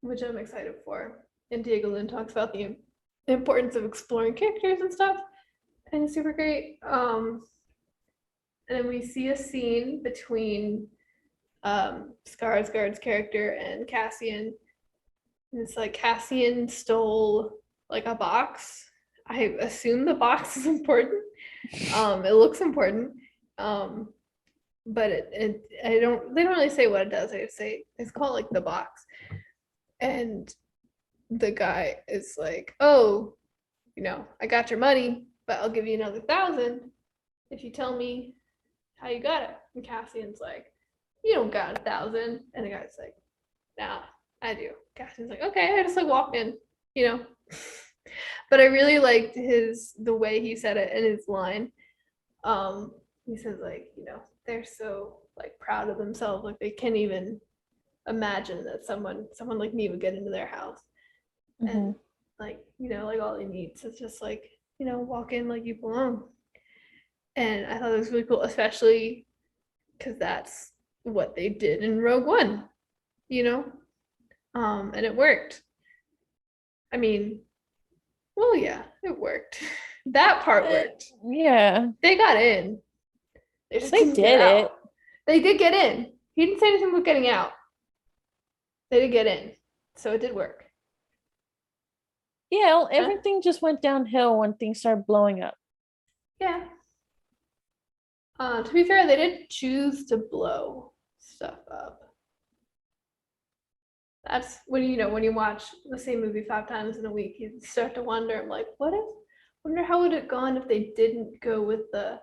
Which I'm excited for. And Diego Luna talks about the importance of exploring characters and stuff, and it's super great. And then we see a scene between Skarsgård's character and Cassian. And it's like Cassian stole like a box. I assume the box is important. It looks important. But they don't really say what it does. They say it's called like the box. And the guy is like, oh, I got your money, but I'll give you another 1,000 if you tell me how you got it. And Cassian's like, you don't got 1,000. And the guy's like, nah, I do. Cassian's like, okay, I just like walk in, you know. But I really liked the way he said it in his line. He says like, they're so like proud of themselves, like they can't even imagine that someone like me would get into their house. And like, like all he needs is just like, walk in like you belong. And I thought it was really cool, especially because that's what they did in Rogue One, and it worked. I mean, well, yeah, it worked. That part worked. Yeah. They got in. They just They didn't get did it. out. They did get in. He didn't say anything about getting out. They did get in. So it did work. Yeah, everything just went downhill when things started blowing up. Yeah. To be fair, they did choose to blow stuff up. That's when when you watch the same movie 5 times in a week, you start to wonder. I'm like, wonder how would it gone if they didn't go with the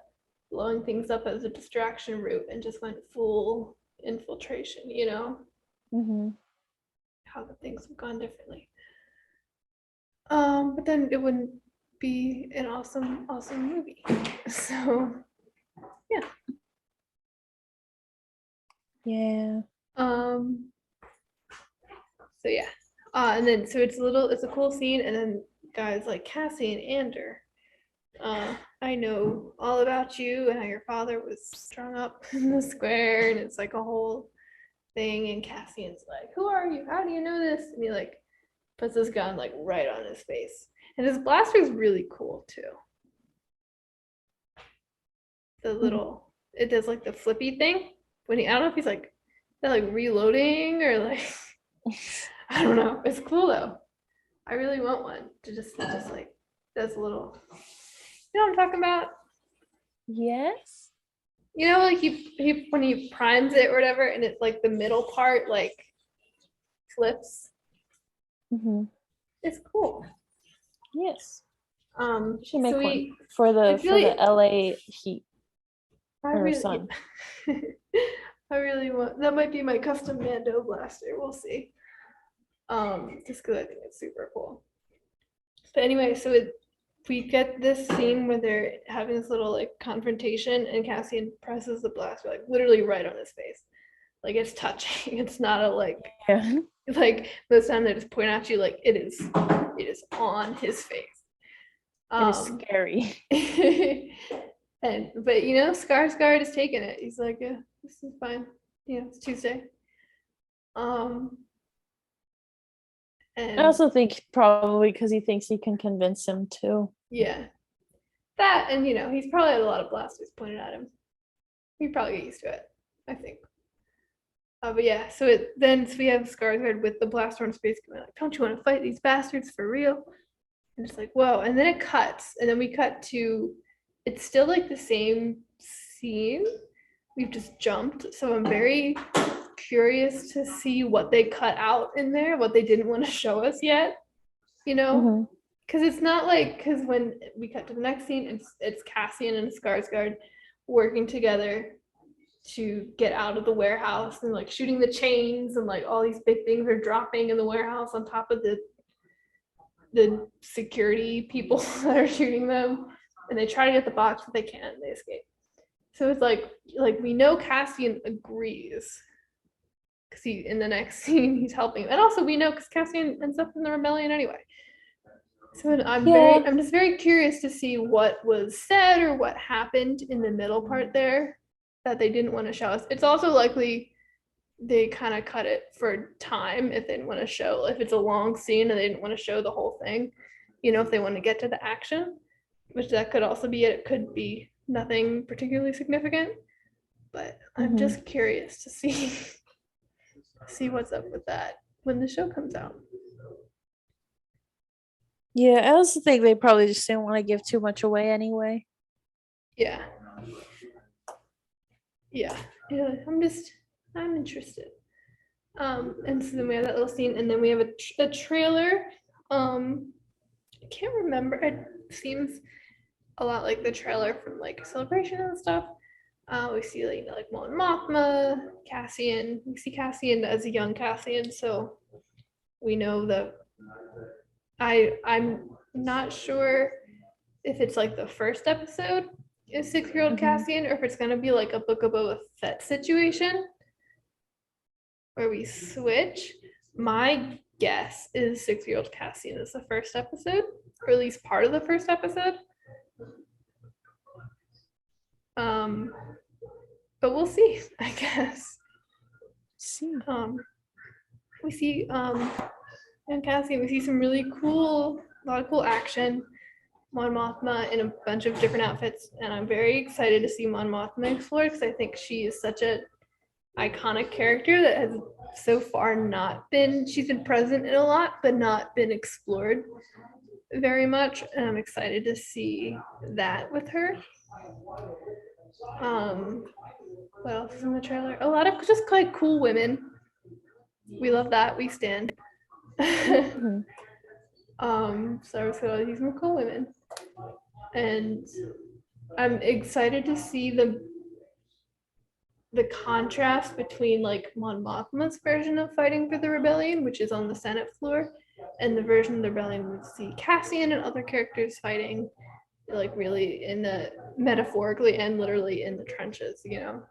blowing things up as a distraction route and just went full infiltration, how the things have gone differently. But then it wouldn't be an awesome movie. So yeah. Yeah. So yeah. And then so it's a cool scene, and then guys like Cassie and Ander. I know all about you and how your father was strung up in the square, and it's like a whole thing. And Cassian's like, "Who are you? How do you know this?" And he like puts his gun like right on his face, and his blaster is really cool too. The little it does like the flippy thing when I don't know if he's like they're like reloading or like I don't know. It's cool though. I really want one to just like does a little. You know what I'm talking about? Yes. Like he when he primes it or whatever, and it's like the middle part like flips. It's cool. Yes. You should make so one for the LA heat or sun. I really want that. Might be my custom Mando blaster. We'll see. Just because I think it's super cool. But anyway, so we get this scene where they're having this little like confrontation, and Cassian presses the blaster like literally right on his face, like it's touching. It's not a like like this time they just point at you, like it is on his face. It is scary. And but Skarsgård is taking it. He's like, yeah, this is fine. It's Tuesday. And I also think probably because he thinks he can convince him too. yeah, that, and he's probably had a lot of blasters pointed at him. He probably get used to it, I think. But yeah, so we have Skarsgård with the blaster on his face going like, "Don't you want to fight these bastards for real?" And it's like, whoa. And then it cuts, and then we cut to, it's still like the same scene. We've just jumped. So I'm very curious to see what they cut out in there, what they didn't want to show us yet, because it's not like, because when we cut to the next scene, it's Cassian and Skarsgård working together to get out of the warehouse and like shooting the chains, and like all these big things are dropping in the warehouse on top of the security people that are shooting them, and they try to get the box, but they can't. They escape. So it's like we know Cassian agrees because in the next scene he's helping, and also we know because Cassian ends up in the rebellion anyway. So I'm just very curious to see what was said or what happened in the middle part there that they didn't want to show us. It's also likely they kind of cut it for time if they didn't want to show, if it's a long scene and they didn't want to show the whole thing, if they want to get to the action, which that could also be it. It could be nothing particularly significant, but I'm just curious to see what's up with that when the show comes out. Yeah, I also think they probably just didn't want to give too much away anyway. Yeah. I'm interested. And so then we have that little scene, and then we have a trailer. I can't remember. It seems a lot like the trailer from like Celebration and stuff. We see like Mon Mothma, Cassian. We see Cassian as a young Cassian, so we know that I'm not sure if it's like the first episode is 6-year-old Cassian, or if it's gonna be like a Book of Boba Fett situation where we switch. My guess is 6-year-old Cassian is the first episode, or at least part of the first episode. But we'll see, I guess. See. We see and Cassian, we see some really cool, a lot of cool action. Mon Mothma in a bunch of different outfits, and I'm very excited to see Mon Mothma explored because I think she is such an iconic character that has so far not been, she's been present in a lot, but not been explored very much, and I'm excited to see that with her. What else is in the trailer? A lot of just quite cool women. We love that. We stand. So we're gonna see some cool women, and I'm excited to see the contrast between like Mon Mothma's version of fighting for the rebellion, which is on the Senate floor, and the version of the rebellion we see Cassian and other characters fighting, like really in the metaphorically and literally in the trenches, you know.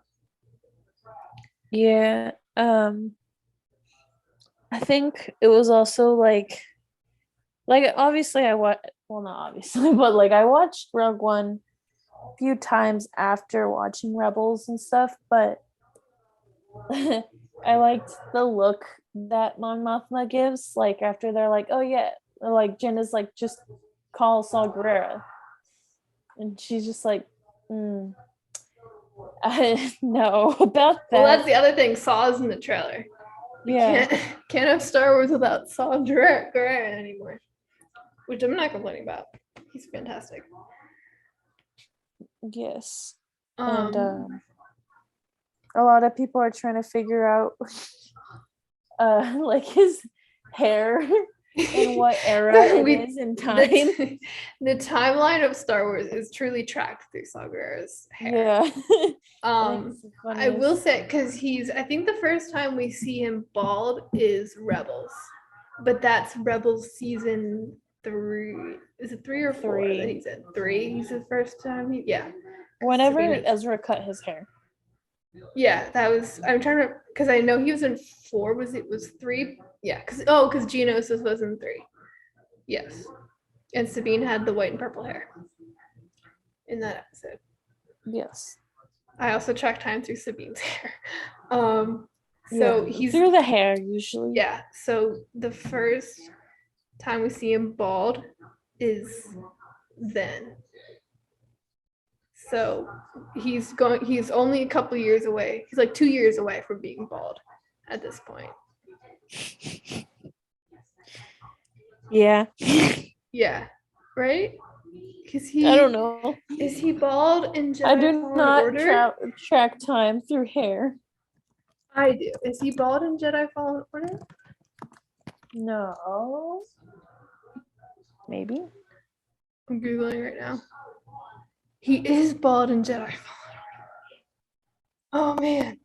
Yeah. I think it was also like obviously I watched, well, not obviously, but like I watched Rogue One a few times after watching Rebels and stuff, but I liked the look that Mon Mothma gives, like after they're like, oh yeah, like Jen is like, just call Saw Gerrera, and she's just like, I know about that. Well, that's the other thing. Saw's in the trailer. Yeah. Can't have Star Wars without Saw Gerrera anymore, which I'm not complaining about. He's fantastic. Yes. And a lot of people are trying to figure out like his hair and what era it is in time. The timeline of Star Wars is truly tracked through Saw Gerrera's hair. Yeah. I will say, because I think the first time we see him bald is Rebels, but that's Rebels season 3. Is it 3 or 4 that he's in? 3. He's the first time. Yeah. Whenever Ezra cut his hair. Yeah, that was. I'm trying to, because I know he was in 4. Was 3? Yeah, because Geonosis was in 3. Yes, and Sabine had the white and purple hair in that episode. Yes. I also track time through Sabine's hair. So he's through the hair usually. Yeah. So the first time we see him bald is then. So he's only a couple years away. He's like 2 years away from being bald at this point. Yeah. Yeah. Right? I don't know. Is he bald in Jedi I do Fallen not Order? track time through hair. I do. Is he bald in Jedi Fallen Order? No. Maybe. I'm Googling right now. He is bald in Jedi Fallen Order. Oh man.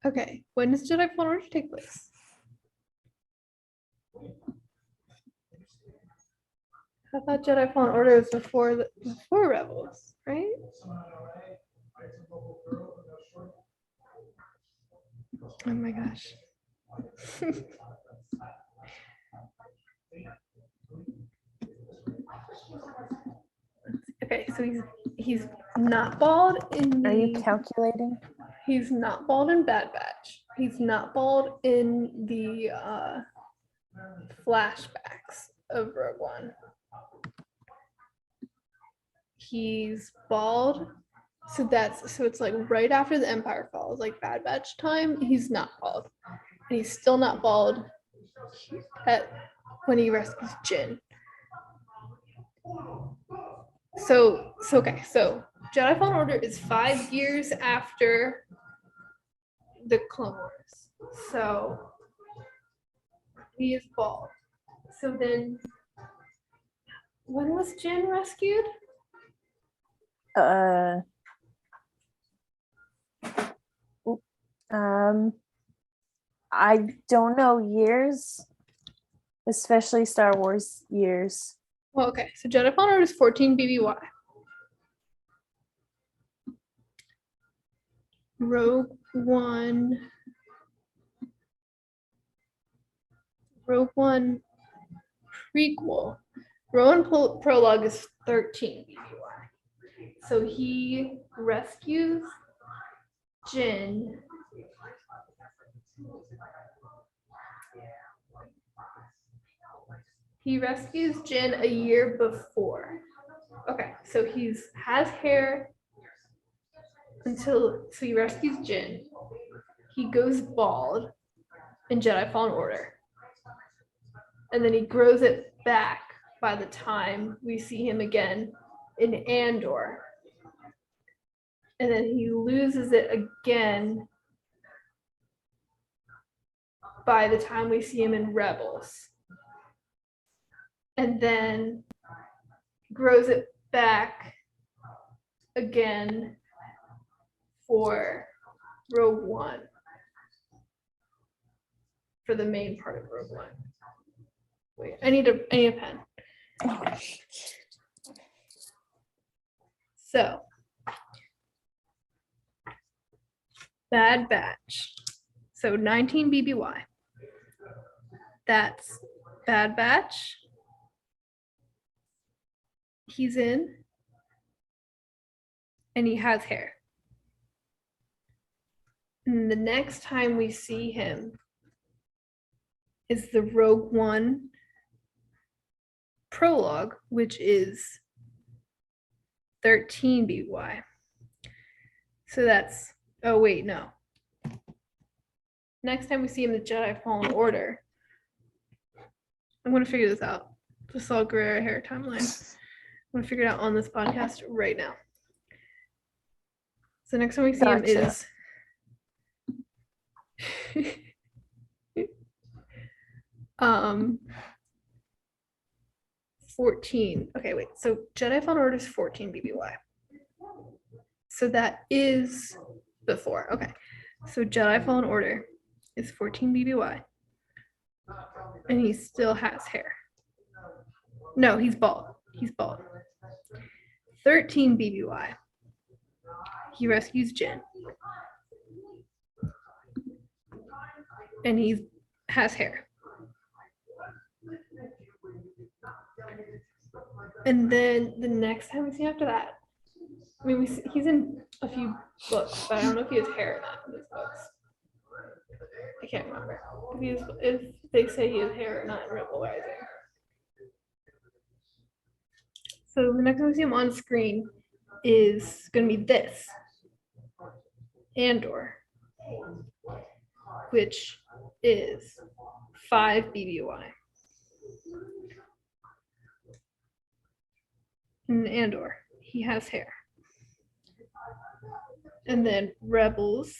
Okay. When does Jedi Fallen Order take place? I thought Jedi Fallen Order was before Rebels, right? Oh my gosh. Okay, so he's not bald in. Are you calculating? He's not bald in Bad Batch. He's not bald in the flashbacks of Rogue One. He's bald. So it's like right after the Empire falls, like Bad Batch time. He's not bald, and he's still not bald when he rescues Jin. So okay. So Jedi Fallen Order is 5 years after the Clone Wars. So he is bald. So then, when was Jin rescued? Uh, um, I don't know years, especially Star Wars years. Well, okay. So Jedi Fallen Order is 14 BBY. Rogue One. Rogue One prequel. Rogue One prologue is 13 BBY. So he rescues Jin. He rescues Jin a year before. Okay, so he's has hair until so he rescues Jin. He goes bald in Jedi Fallen Order. And then he grows it back by the time we see him again in Andor. And then he loses it again by the time we see him in Rebels. And then grows it back again for Rogue One. For the main part of Rogue One. Wait, I need a pen. So, Bad Batch. So 19 BBY. That's Bad Batch. He's in. And he has hair. And the next time we see him is the Rogue One prologue, which is 13 BBY. So that's, oh wait, no. Next time we see him in the Jedi Fallen Order, I'm going to figure this out. The Saw Gerrera hair timeline. I'm going to figure it out on this podcast right now. So next time we see him is 14. Okay, wait. So Jedi Fallen Order is 14 BBY. So that is before. Okay. So Jedi Fallen Order is 14 BBY. And he still has hair. No, he's bald. He's bald. 13 BBY. He rescues Jin. And he has hair. And then the next time we see him after that, I mean, he's in a few books, but I don't know if he has hair or not in these books. I can't remember if they say he has hair or not in Rebel Rising. So the next time we see him on screen is going to be this, Andor, which is 5 BBY. In Andor, he has hair. And then Rebels,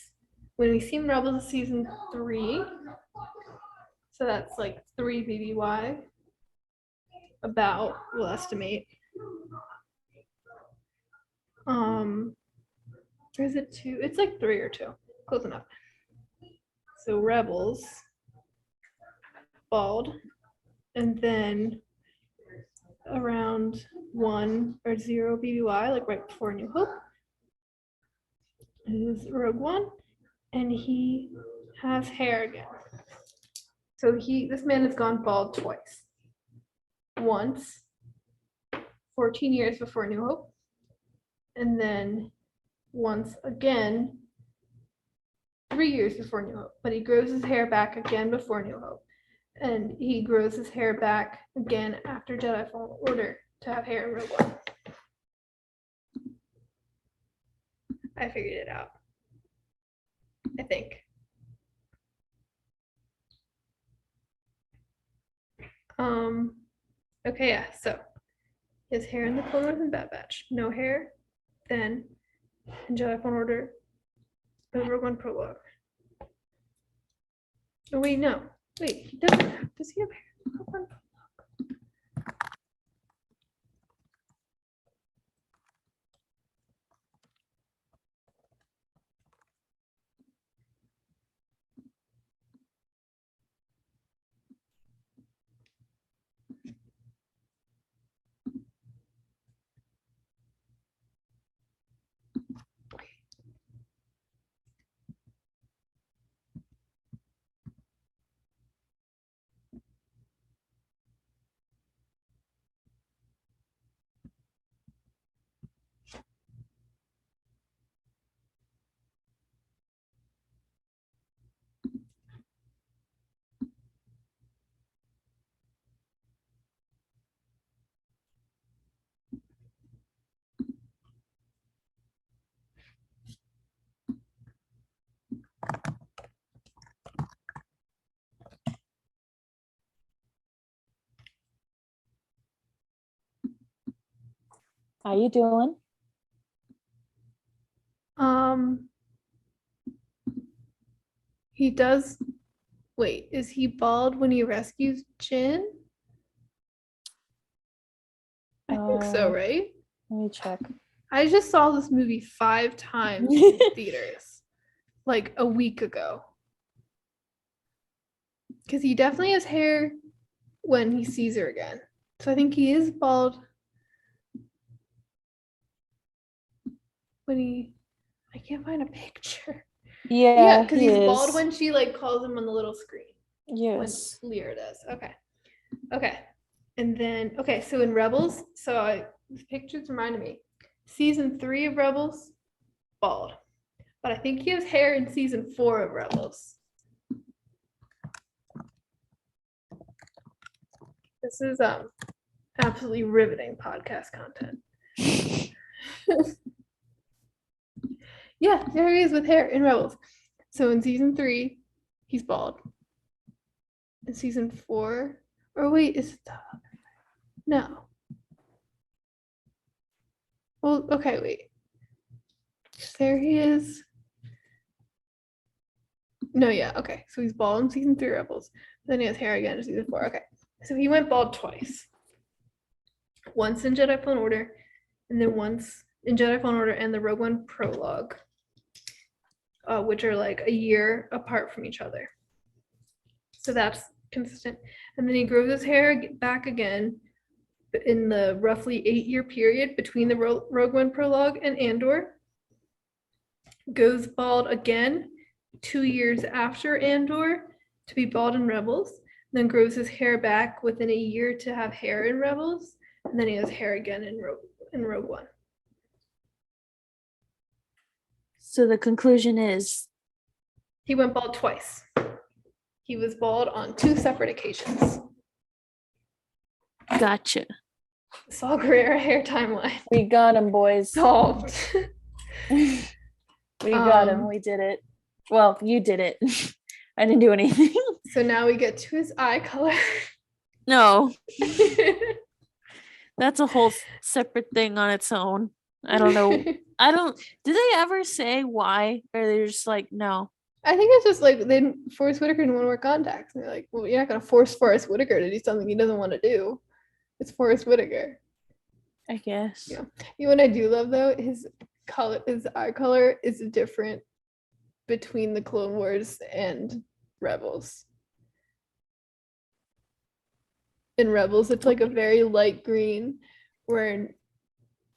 when we see him in Rebels season 3, so that's like 3 BBY, about, we'll estimate. Or is it 2? It's like 3 or 2, close enough. So Rebels, bald, and then around 1 or 0 BBY, like right before New Hope, is Rogue One, and he has hair again. So this man has gone bald twice. Once, 14 years before New Hope, and then once again, 3 years before New Hope. But he grows his hair back again before New Hope. And he grows his hair back again after Jedi Fallen Order to have hair in Rogue One. I figured it out. I think. Okay, yeah, so his hair in the Clone Wars and Bad Batch. No hair, then in Jedi Fallen Order, the Rogue One prologue. Oh wait, no. Wait, he doesn't have. Does he have hair? Hold on. How you doing? He does. Wait, is he bald when he rescues Jin? I think so, right? Let me check. I just saw this movie 5 times in theaters, like a week ago. Because he definitely has hair when he sees her again. So I think he is bald when he. I can't find a picture. Yeah, because he he's is. bald when she like calls him on the little screen. Yes. When Lyra does. Okay. And then so in Rebels, these pictures reminded me. Season 3 of Rebels, bald. But I think he has hair in season 4 of Rebels. This is absolutely riveting podcast content. Yeah, there he is with hair in Rebels. So in season 3, he's bald. In season 4, or wait, is it no? Well, okay, wait. There he is. No, yeah, okay. So he's bald in season 3 Rebels. Then he has hair again in season 4. Okay. So he went bald twice. Once in Jedi Fallen Order, and then once in Jedi Fallen Order and the Rogue One prologue, which are like a year apart from each other. So that's consistent. And then he grows his hair back again in the roughly 8-year period between the Rogue One prologue and Andor. Goes bald again 2 years after Andor to be bald in Rebels. Then grows his hair back within a year to have hair in Rebels. And then he has hair again in Rogue One. So the conclusion is he went bald twice. He was bald on 2 separate occasions. Gotcha. Saw Gerrera hair timeline. We got him, boys. Solved. We got him. We did it. Well, you did it. I didn't do anything. So now we get to his eye color. No. That's a whole separate thing on its own. I don't know. Did they ever say why? Or they're just like, no. I think it's just like Forrest Whitaker didn't want to wear contacts. And they're like, well, you're not going to force Forrest Whitaker to do something he doesn't want to do. It's Forrest Whitaker. I guess. Yeah. You know what I do love though? His eye color is different between the Clone Wars and Rebels. In Rebels, it's like a very light green, where in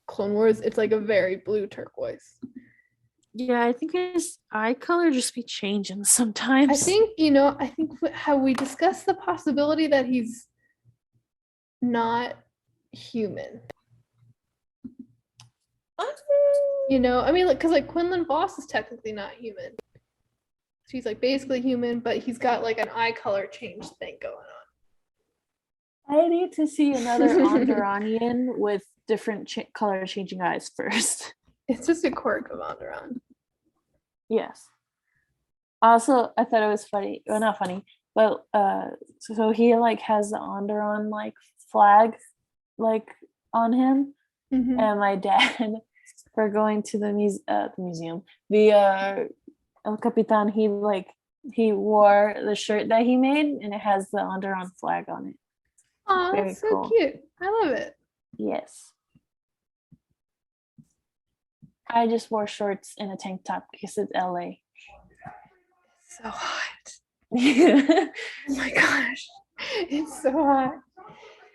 Clone Wars, it's like a very blue turquoise. Yeah, I think his eye color just be changing sometimes. I think how we discussed the possibility that he's not human. I mean, because like Quinlan Voss is technically not human. She's like basically human, but he's got like an eye color change thing going on. I need to see another Onderonian with different color changing eyes first. It's just a quirk of Onderon. Yes. Also, I thought it was funny. Well, not funny, but so he like has the Onderon like flag like on him, and my dad for going to the museum, the El Capitan, he like He wore the shirt that he made, and it has the Onderon flag on it. Oh, Very that's so cool. cute. I love it. Yes. I just wore shorts and a tank top because it's LA. It's so hot. It's Oh my gosh. It's so hot.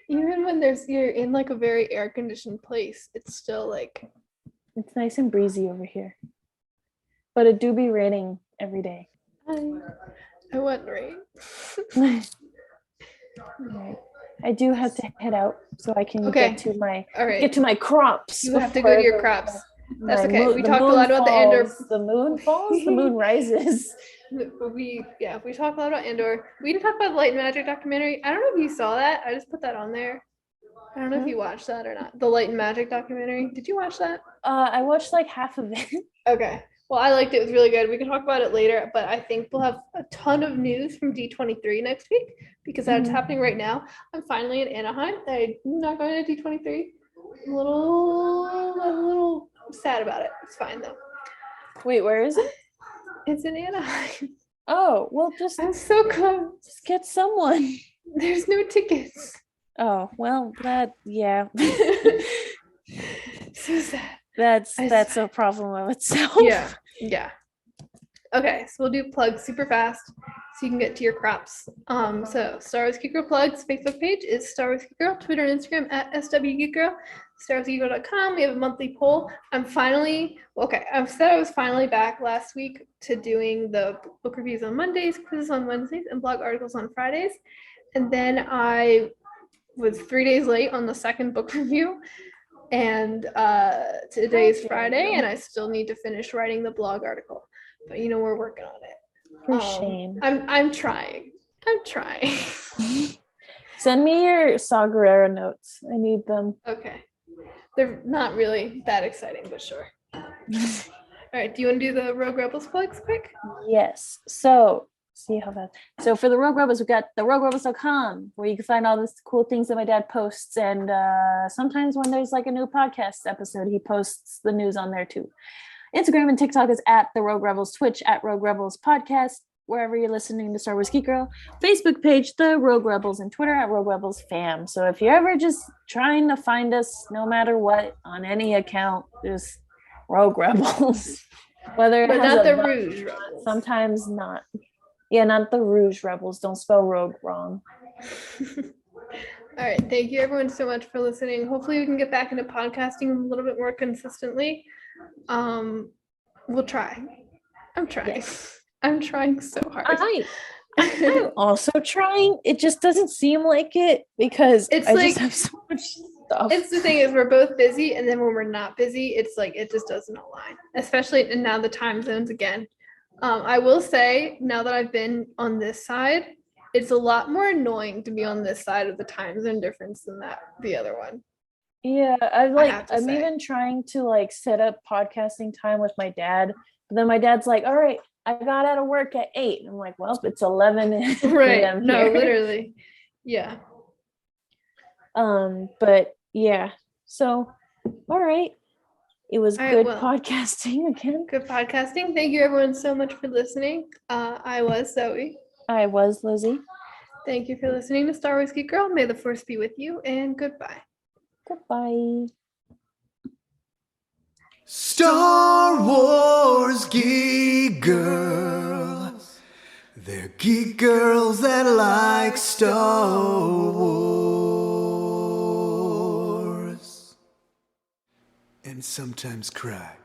Even when you're in like a very air conditioned place, it's still like nice and breezy over here. But it do be raining every day. I want rain. Right. I do have to head out so I can Okay. get to my All right. crops. You have to go to your crops. That's okay. We talked a lot about the Andor. The moon falls, the moon rises. We talked a lot about Andor. We didn't talk about the Light and Magic documentary. I don't know if you saw that. I just put that on there. I don't know if you watched that or not. The Light and Magic documentary. Did you watch that? I watched like half of it. Okay. Well, I liked it. It was really good. We can talk about it later, but I think we'll have a ton of news from D23 next week because that's happening right now. I'm finally in Anaheim. I'm not going to D23. I'm a little sad about it. It's fine though. Wait, where is it? It's in Anaheim. Oh, well, I'm so close. just get someone. There's no tickets. Oh, well, yeah. So sad. That's a problem of itself. Yeah. Okay, so we'll do plugs super fast so you can get to your crops. So Star Wars Geek Girl plugs Facebook page is Star Wars Geek Girl, Twitter and Instagram at SWGeekGirl, StarWarsGeekGirl.com. We have a monthly poll. I said I was finally back last week to doing the book reviews on Mondays, quizzes on Wednesdays, and blog articles on Fridays. And then I was 3 days late on the second book review. And today's Friday, and I still need to finish writing the blog article. But we're working on it. For shame. I'm trying. Send me your Saw Gerrera notes. I need them. Okay. They're not really that exciting, but sure. All right. Do you want to do the Rogue Rebels plugs quick? Yes. So for the Rogue Rebels, we've got the roguerebels.com where you can find all these cool things that my dad posts. And sometimes when there's like a new podcast episode, he posts the news on there too. Instagram and TikTok is at the Rogue Rebels, Twitch at Rogue Rebels Podcast, wherever you're listening to Star Wars Geek Girl. Facebook page, the Rogue Rebels, and Twitter at Rogue Rebels Fam. So if you're ever just trying to find us, no matter what, on any account, just Rogue Rebels. Whether but not the Rouge Rebels. Sometimes not. Yeah, not the Rouge Rebels. Don't spell rogue wrong. All right. Thank you everyone so much for listening. Hopefully we can get back into podcasting a little bit more consistently. We'll try. I'm trying. Yes. I'm trying so hard. I'm also trying. It just doesn't seem like it because I just have so much stuff. It's the thing is we're both busy, and then when we're not busy, it's like it just doesn't align. Especially and now the time zones again. I will say now that I've been on this side, it's a lot more annoying to be on this side of the time zone difference than the other one. Yeah, I'm even trying to like set up podcasting time with my dad, but then my dad's like, "All right, I got out of work at 8." I'm like, "Well, it's 11 right? No, literally, yeah. But yeah, so all right, it was good podcasting again. Good podcasting. Thank you everyone so much for listening. I was Zoe. I was Lizzy. Thank you for listening to Star Wars Geek Girl. May the Force be with you, and goodbye. Goodbye. Star Wars Geek Girls. They're geek girls that like Star Wars. And sometimes cry.